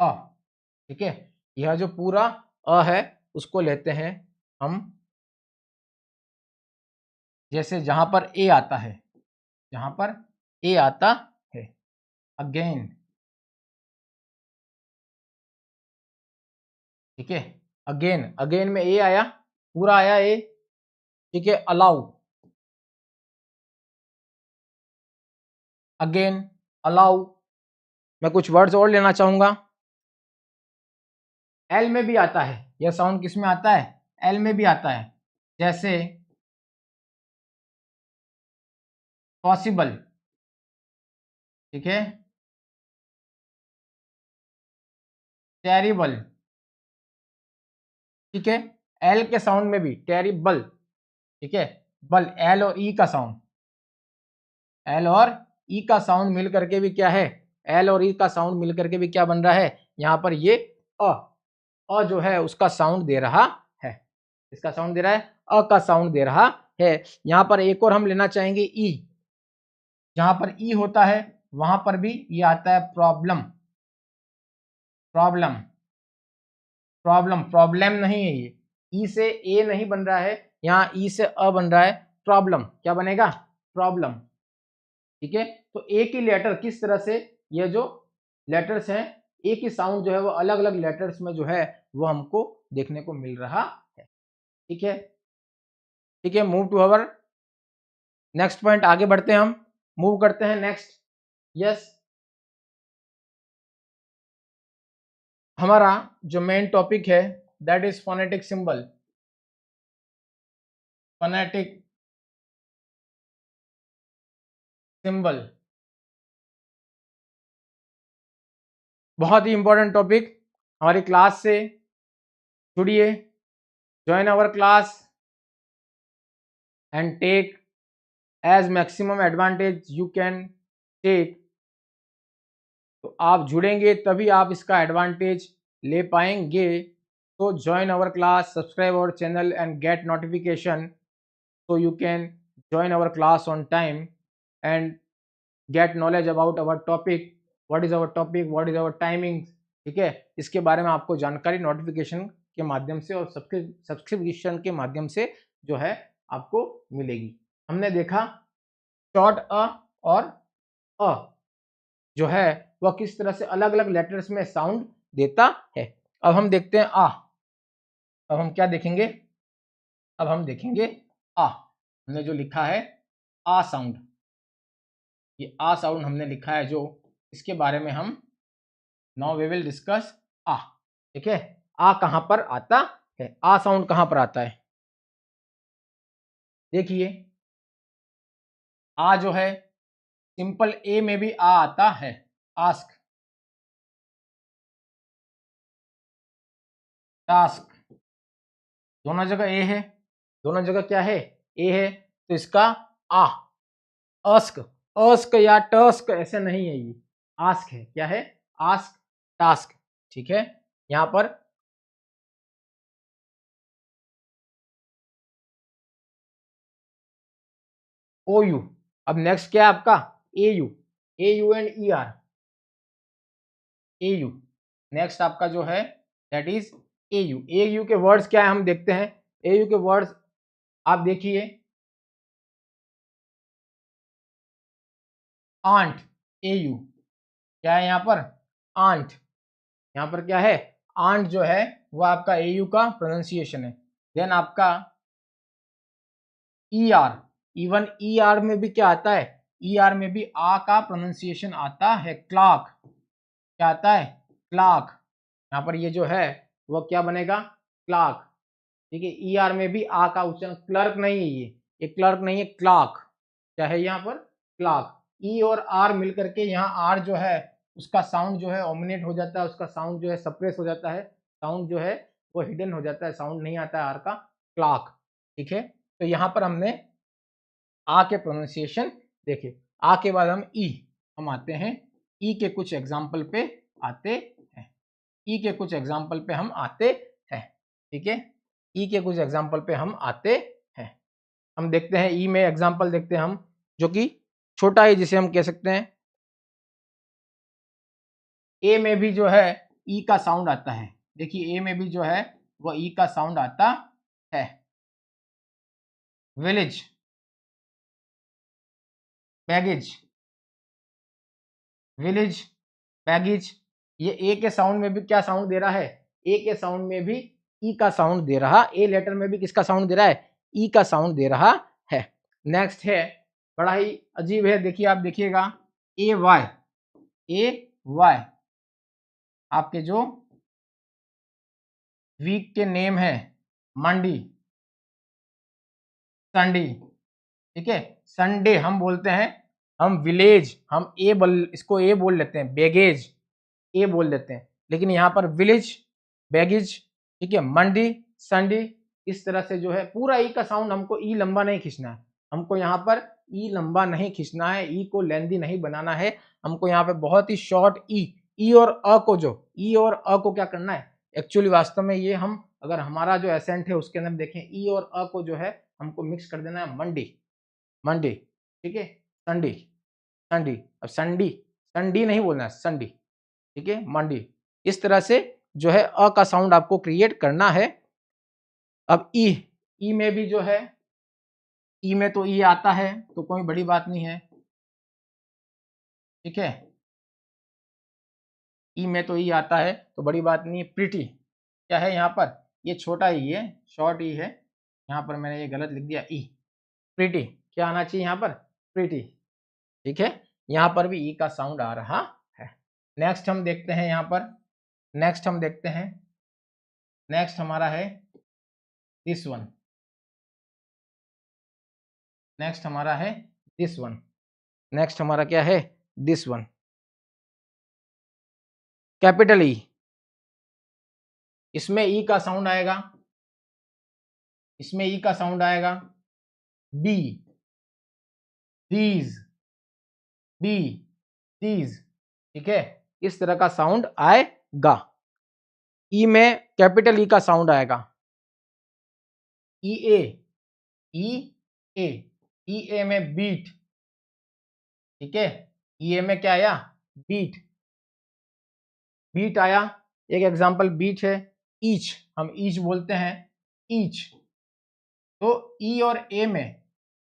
अ। ठीक है, यह जो पूरा अ है उसको लेते हैं हम, जैसे जहां पर ए आता है, जहां पर ए आता है, अगेन। ठीक है, अगेन, अगेन में ए आया, पूरा आया ए। ठीक है, अलाउ, अगेन, अलाउ। मैं कुछ वर्ड्स और लेना चाहूंगा। एल में भी आता है, यह साउंड किस में आता है, एल में भी आता है। जैसे पॉसिबल। ठीक है, टेरिबल। ठीक है, एल के साउंड में भी टेरिबल। ठीक है, बल, एल और ई का साउंड, एल और ई का साउंड मिल करके भी क्या है, एल और ई का साउंड मिल करके भी क्या बन रहा है, यहाँ पर ये अ, अ जो है उसका साउंड दे रहा है, इसका साउंड दे रहा है, अ का साउंड दे रहा है। यहाँ पर एक और हम लेना चाहेंगे ई, जहां पर ई होता है वहां पर भी ये आता है प्रॉब्लम, प्रॉब्लम, प्रॉब्लम, प्रॉब्लम नहीं है ये, ई से ए नहीं बन रहा है, यहाँ ई से अ बन रहा है, प्रॉब्लम। क्या बनेगा? प्रॉब्लम। ठीक है, तो एक ही लेटर किस तरह से, ये जो लेटर्स हैं, एक ही साउंड जो है वो अलग अलग लेटर्स में जो है वो हमको देखने को मिल रहा है। ठीक है, ठीक है, move to our next point, आगे बढ़ते हैं, हम मूव करते हैं नेक्स्ट। यस, हमारा जो मेन टॉपिक है that is phonetic symbol. Phonetic symbol बहुत ही इंपॉर्टेंट टॉपिक, हमारी क्लास से जुड़िए, join our class and take as maximum advantage you can take. तो आप जुड़ेंगे तभी आप इसका एडवांटेज ले पाएंगे। तो join our class, subscribe our channel and get notification so you can join our class on time and get knowledge about our topic, what is our topic, what is our timing। ठीक है, इसके बारे में आपको जानकारी notification के माध्यम से और सब्सक्रिप्शन के माध्यम से जो है आपको मिलेगी। हमने देखा शॉर्ट अ और अ जो है वह किस तरह से अलग अलग लेटर्स में साउंड देता है। अब हम देखते हैं आ। अब हम क्या देखेंगे? अब हम देखेंगे आ। हमने जो लिखा है आ साउंड, ये आ साउंड हमने लिखा है जो, इसके बारे में हम नाउ वी विल डिस्कस आ। ठीक है, आ कहां पर आता है? आ साउंड कहां पर आता है? देखिए, आ जो है सिंपल ए में भी आ आता है, आस्क, टास्क, दोनों जगह ए है, दोनों जगह क्या है? ए है, तो इसका आ, अस्क, अस्क या टस्क ऐसे नहीं है, ये आस्क है। क्या है? Ask, task. ठीक है, यहां पर ओ यू। अब नेक्स्ट क्या है आपका? A U, A U and E R, A U. Next आपका जो है that is A U. A U के वर्ड्स क्या है हम देखते हैं। ए यू के वर्ड्स आप देखिए, आंट, ए यू क्या है यहाँ पर? आंट। यहाँ पर क्या है? आंट जो है वो आपका ए यू का प्रोनाउंसिएशन है। देन आपका E R, even E R में भी क्या आता है? ई आर में भी आ का प्रोनाउंसिएशन आता है, क्लॉक। क्या आता है? क्लॉक। यहाँ पर ये जो है वो क्या बनेगा? क्लॉक। ठीक है, ई आर में भी आ का उच्चारण, क्लर्क नहीं है ये क्लर्क नहीं है, क्लॉक। क्या है यहाँ पर? क्लॉक। ई और आर मिलकर के यहाँ आर जो है उसका साउंड जो है ओमिनेट हो जाता है, उसका साउंड जो है सप्रेस हो जाता है, साउंड जो है वो हिडन हो जाता है, साउंड नहीं आता है आर का, क्लॉक। ठीक है, तो यहाँ पर हमने आ के प्रोनाउंसिएशन देखे। आ के बाद हम आते हैं ई के कुछ एग्जाम्पल पे आते हैं। ई के कुछ एग्जाम्पल पे हम आते हैं। ठीक है, ई के कुछ एग्जाम्पल पे हम आते हैं। हम देखते हैं ई में एग्जाम्पल देखते हैं हम, जो कि छोटा ही जिसे हम कह सकते हैं। ए में भी जो है ई का साउंड आता है। देखिए, ए में भी जो है वह ई का साउंड आता है। विलेज, बैगेज, विलेज, बैगेज, ये ए के साउंड में भी क्या साउंड दे रहा है? ए के साउंड में भी ई का साउंड दे रहा, ए लेटर में भी किसका साउंड दे रहा है? ई का साउंड दे रहा है। नेक्स्ट है, बड़ा ही अजीब है, देखिए आप देखिएगा, ए वाई, ए वाई आपके जो वीक के नेम है, मंडी, संडे। ठीक है, संडे हम बोलते हैं, हम विलेज, हम इसको ए बोल लेते हैं, बैगेज ए बोल देते हैं, लेकिन यहाँ पर विलेज, बैगेज। ठीक है, मंडी, संडे, इस तरह से जो है पूरा ई का साउंड हमको ई लंबा नहीं खींचना है, हमको यहाँ पर ई लंबा नहीं खींचना है, ई को लेंदी नहीं बनाना है, हमको यहाँ पे बहुत ही शॉर्ट ई और अ को, जो ई और अ को क्या करना है एक्चुअली वास्तव में, ये हम अगर हमारा जो एसेंट है उसके अंदर देखें, ई और अ को जो है हमको मिक्स कर देना है, मंडी, मंडे। ठीक है, संडे, संडे। अब संडी, संडी नहीं बोलना है, संडे। ठीक है, मंडी। इस तरह से जो है अ का साउंड आपको क्रिएट करना है। अब ई में भी जो है, ई में तो ई आता है तो कोई बड़ी बात नहीं है, ठीक है, ई में तो ई आता है तो बड़ी बात नहीं है। प्रीटी क्या है यहाँ पर, ये छोटा ई है, शॉर्ट ई है, यहाँ पर मैंने ये गलत लिख दिया ई। प्रीटी क्या आना चाहिए यहाँ पर, प्रीटी, ठीक है, यहाँ पर भी ई का साउंड आ रहा है। नेक्स्ट हम देखते हैं यहाँ पर, नेक्स्ट हम देखते हैं, नेक्स्ट हमारा है दिस वन, नेक्स्ट हमारा है दिस वन, नेक्स्ट हमारा क्या है, दिस वन, कैपिटल ई, इसमें ई का साउंड आएगा, इसमें ई का साउंड आएगा, बी, दीज, बी, दीज, ठीक है, इस तरह का साउंड आएगा। ई में कैपिटल ई का साउंड आएगा, ई ए, ई ए, ई ए में बीट, ठीक है, ई ए में क्या आया, बीट, बीट आया। एक एग्जांपल बीट है, ईच, हम ईच बोलते हैं, ईच, तो ई और ए में,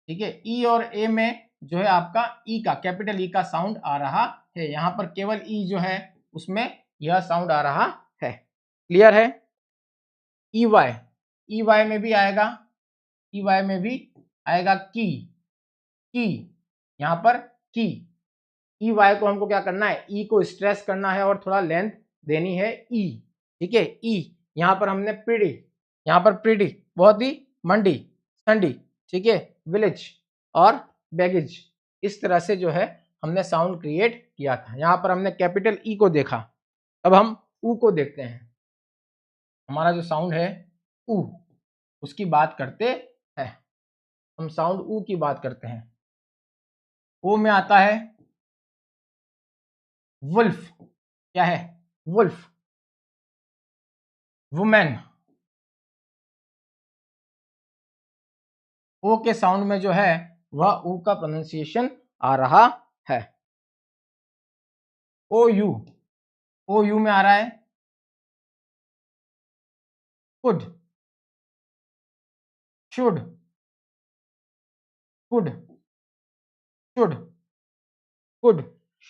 ठीक है, ई और ए में जो है आपका ई का, कैपिटल ई का साउंड आ रहा है, यहां पर केवल ई जो है उसमें यह साउंड आ रहा है। क्लियर है। ई वाई में भी आएगा, ई वाई में भी आएगा की, यहां पर की, ई वाई को हमको क्या करना है, ई को स्ट्रेस करना है और थोड़ा लेंथ देनी है ई, ठीक है, ई, यहां पर हमने प्रीटी, यहां पर प्रीटी बहुत ही, मंडी, संडी, ठीक है, विलेज और बैगेज, इस तरह से जो है हमने साउंड क्रिएट किया था। यहां पर हमने कैपिटल ई को देखा, अब हम ऊ को देखते हैं। हमारा जो साउंड है ऊ, उसकी बात करते हैं, हम साउंड ऊ की बात करते हैं। ओ में आता है वुल्फ, क्या है, वुल्फ, वुमेन, ओ के साउंड में जो है वह ऊ का प्रोनाउंसिएशन आ रहा है। ओ यू में आ रहा है could, should, could, should, could,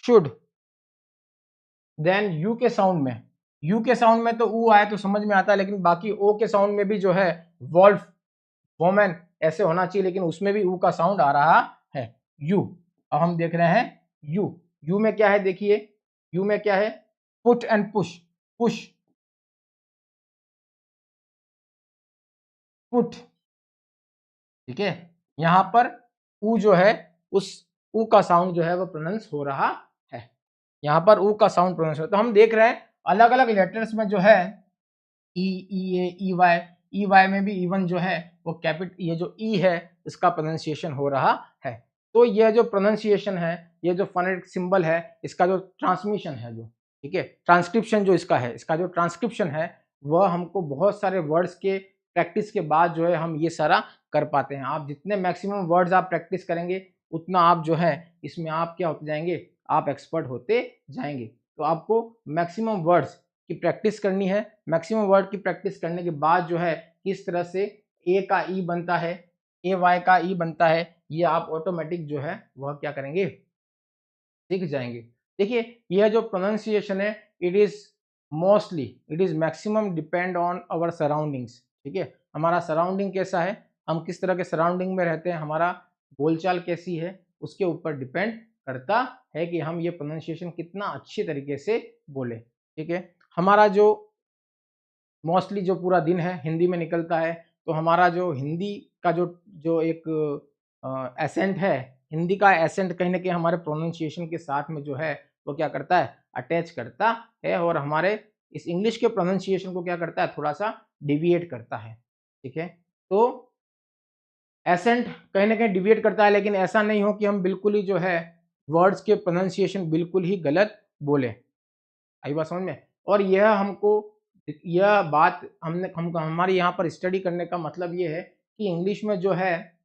should. Then U के साउंड में, यू के साउंड में तो ऊ आए तो समझ में आता है, लेकिन बाकी ओ के साउंड में भी जो है वॉल्फ, वोमेन ऐसे होना चाहिए, लेकिन उसमें भी ऊ का साउंड आ रहा है, यू। अब हम देख रहे हैं यू में क्या है, देखिए यू में क्या है, put and push, push, put, ठीक है, यहां पर ऊ जो है उस ऊ का साउंड जो है वो प्रोनाउंस हो रहा है, यहां पर ऊ का साउंड प्रोनाउंस हो, तो हम देख रहे हैं अलग अलग लेटर्स में जो है ई ए ई वाई में भी इवन जो है वो कैपिटल, ये जो ई है इसका प्रोनाउंसिएशन हो रहा है। तो ये जो प्रोनाउंसिएशन है, ये जो फोनेटिक सिंबल है, इसका जो ट्रांसमिशन है, जो ठीक है, ट्रांसक्रिप्शन जो इसका है, इसका जो ट्रांसक्रिप्शन है वह हमको बहुत सारे वर्ड्स के प्रैक्टिस के बाद जो है हम ये सारा कर पाते हैं। आप जितने मैक्सिमम वर्ड्स आप प्रैक्टिस करेंगे उतना आप जो है इसमें आप क्या होते जाएंगे, आप एक्सपर्ट होते जाएंगे। तो आपको मैक्सिमम वर्ड्स की प्रैक्टिस करनी है, मैक्सिमम वर्ड की प्रैक्टिस करने के बाद जो है किस तरह से ए का ई बनता है, ए वाई का ई बनता है, ये आप ऑटोमेटिक जो है वह क्या करेंगे, सीख जाएंगे। देखिए यह जो प्रोनाउंसिएशन है it is maximum depend on our surroundings, ठीक है, हमारा सराउंडिंग कैसा है, हम किस तरह के सराउंडिंग में रहते हैं, हमारा बोलचाल कैसी है, उसके ऊपर डिपेंड करता है कि हम ये प्रोनाउंसिएशन कितना अच्छी तरीके से बोले, ठीक है। हमारा जो मोस्टली जो पूरा दिन है हिंदी में निकलता है, तो हमारा जो हिंदी का जो जो एक एसेंट है, हिंदी का एसेंट कहीं ना कहीं हमारे प्रोनाउंसिएशन के साथ में जो है वो क्या करता है, अटैच करता है, और हमारे इस इंग्लिश के प्रोनाउंसिएशन को क्या करता है, थोड़ा सा डिविएट करता है, ठीक है। तो एसेंट कहीं ना कहीं डिविएट करता है, लेकिन ऐसा नहीं हो कि हम बिल्कुल ही जो है वर्ड्स के प्रोनाउंसिएशन बिल्कुल ही गलत बोले, आई बात समझ में। और यह हमको, यह बात हमारी यहाँ पर स्टडी करने का मतलब ये है कि इंग्लिश में जो है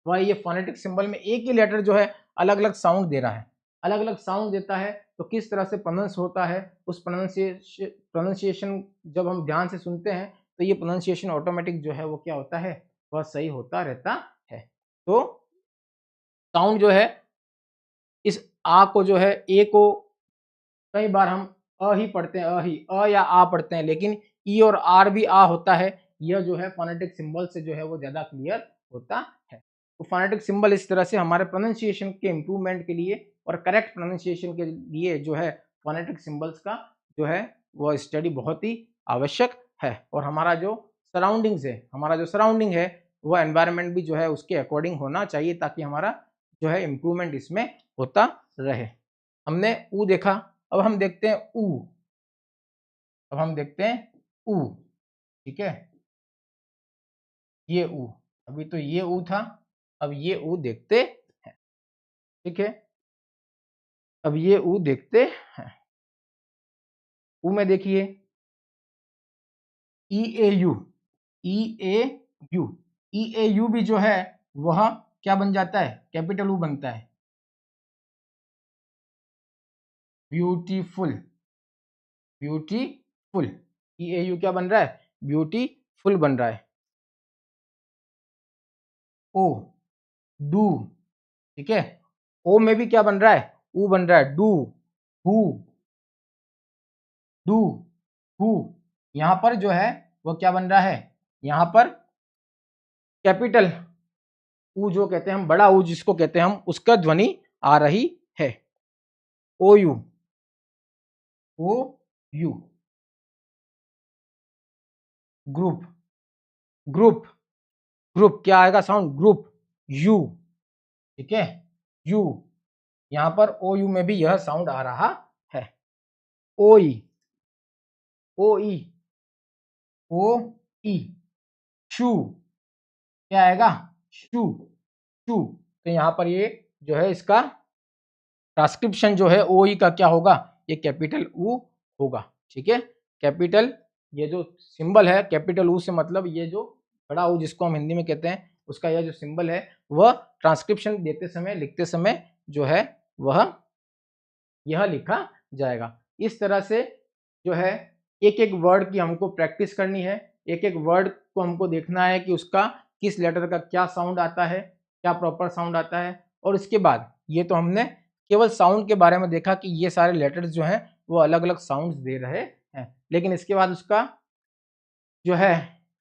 वह ये फोनेटिक सिंबल में एक ही लेटर जो है अलग अलग साउंड दे रहा है, अलग अलग साउंड देता है, तो किस तरह से प्रोनाउंस होता है, उस प्रोनाउंसिएशन जब हम ध्यान से सुनते हैं तो ये प्रोनाउंसिएशन ऑटोमेटिक जो है वो क्या होता है, वह सही होता रहता है। तो साउंड जो है इस आ को जो है, ए को कई बार हम अ ही पढ़ते हैं, अ ही, अ या आ पढ़ते हैं, लेकिन ई और आर भी आ होता है। यह जो है फोनेटिक सिंबल से जो है वो ज्यादा क्लियर होता है। तो फोनेटिक सिंबल इस तरह से हमारे प्रोनाउंसिएशन के इम्प्रूवमेंट के लिए और करेक्ट प्रोनाउंसिएशन के लिए जो है फोनेटिक सिंबल्स का जो है वो स्टडी बहुत ही आवश्यक है। और हमारा जो सराउंडिंग्स है, हमारा जो सराउंडिंग है वो एनवायरनमेंट भी जो है उसके अकॉर्डिंग होना चाहिए, ताकि हमारा जो है इम्प्रूवमेंट इसमें होता रहे। हमने ऊ देखा, अब हम देखते हैं ऊ। अब हम देखते हैं ऊ, ठीक है, ये ऊ, अभी तो ये ऊ था, अब ये ऊ देखते हैं, ठीक है, अब ये ऊ देखते हैं। ऊ में देखिए E A U, E A U, E A U भी जो है वह क्या बन जाता है, कैपिटल ऊ बनता है, beautiful, beautiful, E A you क्या बन रहा है, ब्यूटीफुल बन रहा है। ओ, डू, ठीक है, ओ में भी क्या बन रहा है, ऊ बन रहा है, डू, हु, डू, हु, यहां पर जो है वो क्या बन रहा है, यहां पर कैपिटल ऊ जो कहते हैं हम, बड़ा ऊ जिसको कहते हैं हम, उसका ध्वनि आ रही है, O U, O U, group, group, group क्या आएगा साउंड, ग्रुप, यू, ठीक है, यू, यहां पर ओ यू में भी यह साउंड आ रहा है, ओ ई, ओ ई, ओ ई, शू, क्या आएगा, शू, शू, तो यहां पर ये जो है इसका ट्रांसक्रिप्शन जो है ओ ई का क्या होगा, ये कैपिटल ऊ होगा, ठीक है, कैपिटल, ये जो सिंबल है कैपिटल ऊ से मतलब ये जो बड़ा ऊ जिसको हम हिंदी में कहते हैं, उसका यह जो सिंबल है वह ट्रांसक्रिप्शन देते समय, लिखते समय जो है वह यह लिखा जाएगा। इस तरह से जो है एक एक वर्ड की हमको प्रैक्टिस करनी है, एक एक वर्ड को हमको देखना है कि उसका किस लेटर का क्या साउंड आता है, क्या प्रॉपर साउंड आता है। और इसके बाद ये तो हमने केवल साउंड के बारे में देखा कि ये सारे लेटर्स जो हैं वो अलग अलग साउंड्स दे रहे हैं, लेकिन इसके बाद उसका जो है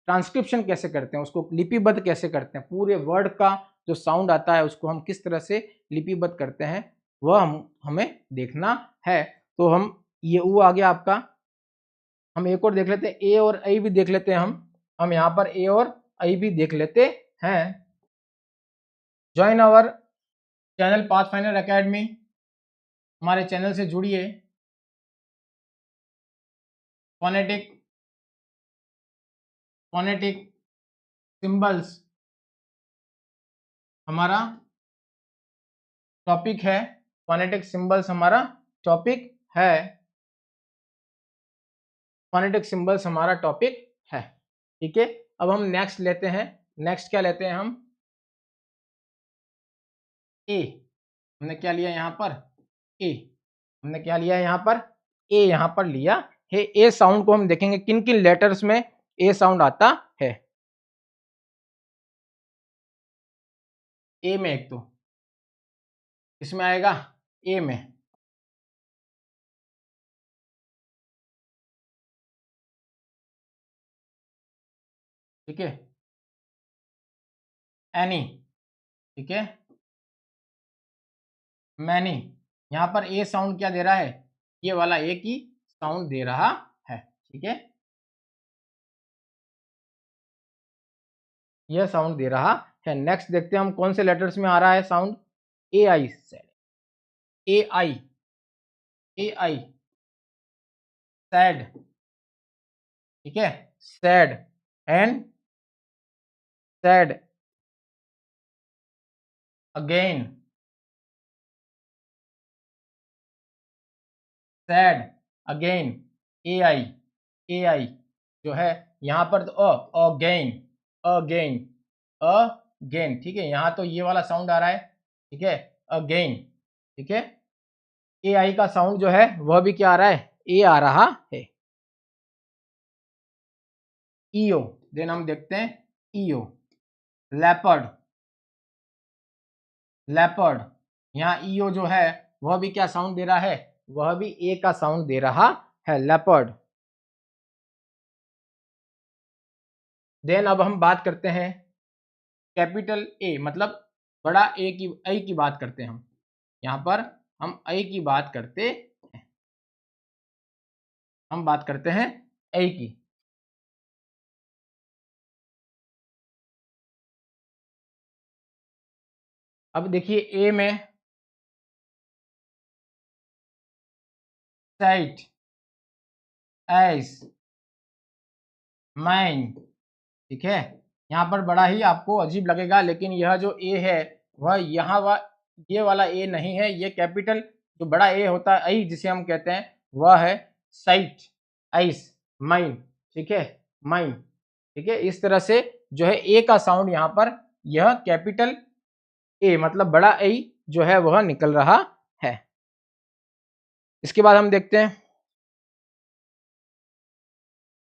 ट्रांसक्रिप्शन कैसे करते हैं, उसको लिपिबद्ध कैसे करते हैं, पूरे वर्ड का जो साउंड आता है उसको हम किस तरह से लिपिबद्ध करते हैं, वह हमें देखना है। तो हम ये ऊ आ गया आपका, हम एक और देख लेते हैं, ए और आई भी देख लेते हैं, हम यहाँ पर ए और आई भी देख लेते हैं। Join our channel Pathfinder Academy, हमारे चैनल से जुड़िए। फोनेटिक, फोनेटिक सिंबल्स हमारा टॉपिक है, फोनेटिक सिंबल्स हमारा टॉपिक है, फोनेटिक सिंबल्स हमारा टॉपिक है, ठीक है। अब हम नेक्स्ट लेते हैं, नेक्स्ट क्या लेते हैं हम, ए, हमने क्या लिया यहाँ पर, ए, हमने क्या लिया यहाँ पर, ए यहाँ पर लिया है। ए साउंड को हम देखेंगे किन किन लेटर्स में ए साउंड आता है। ए में एक तो इसमें आएगा, ए में, ठीक है, एनी, ठीक है, मैनी, यहाँ पर ए साउंड क्या दे रहा है, ये वाला ए की साउंड दे रहा है, ठीक है, यह साउंड दे रहा है। नेक्स्ट देखते हैं हम कौन से लेटर्स में आ रहा है sound, A I, A I, A I, said, ठीक है, said, and said again, said again, A I, A I जो है यहाँ पर तो अगेन, अगेन, अगेन, ठीक है, यहाँ तो ये वाला साउंड आ रहा है, ठीक है, अगेन, ठीक है, ए आई का साउंड जो है वह भी क्या आ रहा है, ए आ रहा है, ईओ, देन हम देखते हैं ईओ, लेपर्ड, लेपर्ड, यहाँ ईओ जो है वह भी क्या साउंड दे रहा है, वह भी ए का साउंड दे रहा है, लेपर्ड। देन अब हम बात करते हैं कैपिटल ए, मतलब बड़ा ए की बात करते हैं हम, यहाँ पर हम ए की बात करते हैं, हम बात करते हैं ए की। अब देखिए ए में साइट, एस, माइन, ठीक है। यहाँ पर बड़ा ही आपको अजीब लगेगा, लेकिन यह जो ए है वह यहाँ ये वाला ए नहीं है, ये कैपिटल जो बड़ा ए होता है, आई जिसे हम कहते हैं, वह है साइट, आइस, माइन, ठीक है, माइन, ठीक है। इस तरह से जो है ए का साउंड यहाँ पर यह कैपिटल ए मतलब बड़ा ए जो है वह निकल रहा है। इसके बाद हम देखते हैं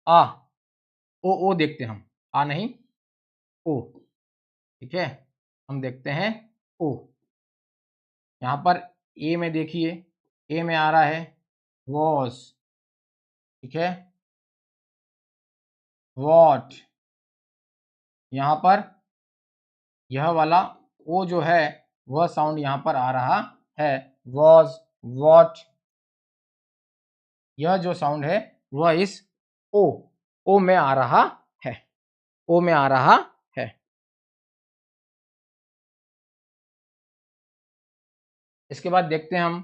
आ, ओ देखते हैं हम, आ नहीं ओ, ठीक है। हम देखते हैं ओ, यहाँ पर ए में देखिए, ए में आ रहा है वॉज, ठीक है, वॉट, यहाँ पर यह वाला ओ जो है वह साउंड यहाँ पर आ रहा है, वॉज, वॉट, यह जो साउंड है वह इस ओ में आ रहा है, ओ में आ रहा है। इसके बाद देखते हैं हम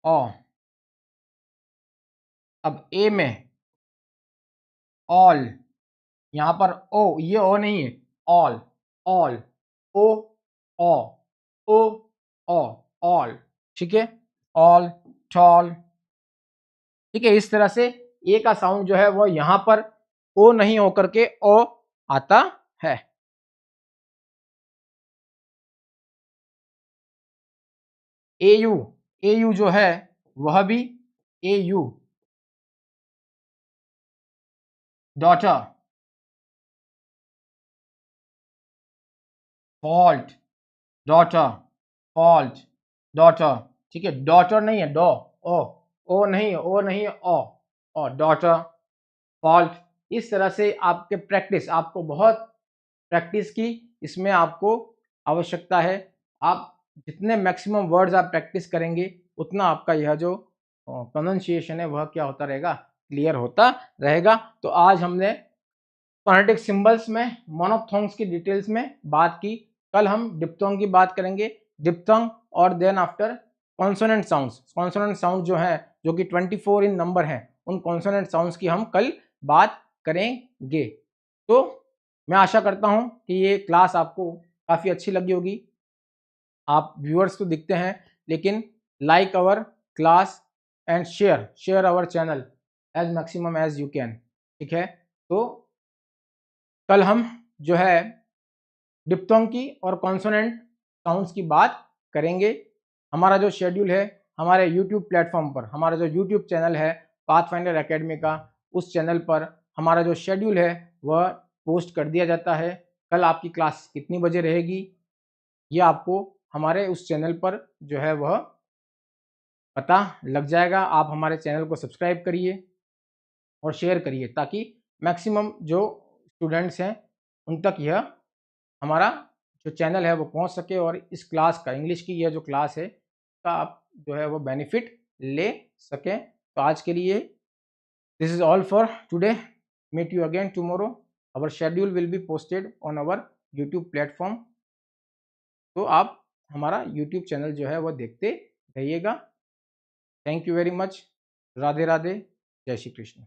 ओ, अब ए में ऑल, यहाँ पर ओ, ये ओ नहीं है, ऑल, ऑल, ओ, ओ, ओ, ऑल, ठीक है, ऑल, टॉल, ठीक है। इस तरह से ए का साउंड जो है वो यहाँ पर ओ नहीं होकर के ओ आता है। एयू, एयू जो है वह भी AU, daughter, fault, daughter, fault, daughter, ठीक है, डॉटर नहीं है, डॉ, ओ नहीं है, ओ नहीं है, ओ, डॉटर, फॉल्ट। इस तरह से आपके प्रैक्टिस, आपको बहुत प्रैक्टिस की इसमें आपको आवश्यकता है। आप जितने मैक्सिमम वर्ड्स आप प्रैक्टिस करेंगे उतना आपका यह जो प्रोनाउंसिएशन है वह क्या होता रहेगा, क्लियर होता रहेगा। तो आज हमने फोनेटिक सिंबल्स में मोनोफथोंग्स की डिटेल्स में बात की। कल हम डिप्थोंग की बात करेंगे, डिप्थोंग, और then after consonant sounds, consonant sound जो है जो कि 24 इन नंबर हैं, उन कॉन्सोनेंट साउंड्स की हम कल बात करेंगे। तो मैं आशा करता हूं कि ये क्लास आपको काफ़ी अच्छी लगी होगी। आप व्यूअर्स तो दिखते हैं, लेकिन like our class and share our channel as maximum as you can, ठीक है। तो कल हम जो है डिप्थोंग की और कॉन्सोनेंट साउंड्स की बात करेंगे। हमारा जो शेड्यूल है हमारे यूट्यूब प्लेटफॉर्म पर, हमारा जो यूट्यूब चैनल है पाथफाइंडर एकेडमी का, उस चैनल पर हमारा जो शेड्यूल है वह पोस्ट कर दिया जाता है। कल आपकी क्लास कितनी बजे रहेगी ये आपको हमारे उस चैनल पर जो है वह पता लग जाएगा। आप हमारे चैनल को सब्सक्राइब करिए और शेयर करिए ताकि मैक्सिमम जो स्टूडेंट्स हैं उन तक यह हमारा जो चैनल है वो पहुंच सके, और इस क्लास का, इंग्लिश की यह जो क्लास है का आप जो है वो बेनिफिट ले सकें। तो आज के लिए this is all for today, meet you again tomorrow, our schedule will be posted on our YouTube platform. तो आप हमारा यूट्यूब चैनल जो है वो देखते रहिएगा। Thank you very much, Radhe Radhe, जय श्री कृष्ण।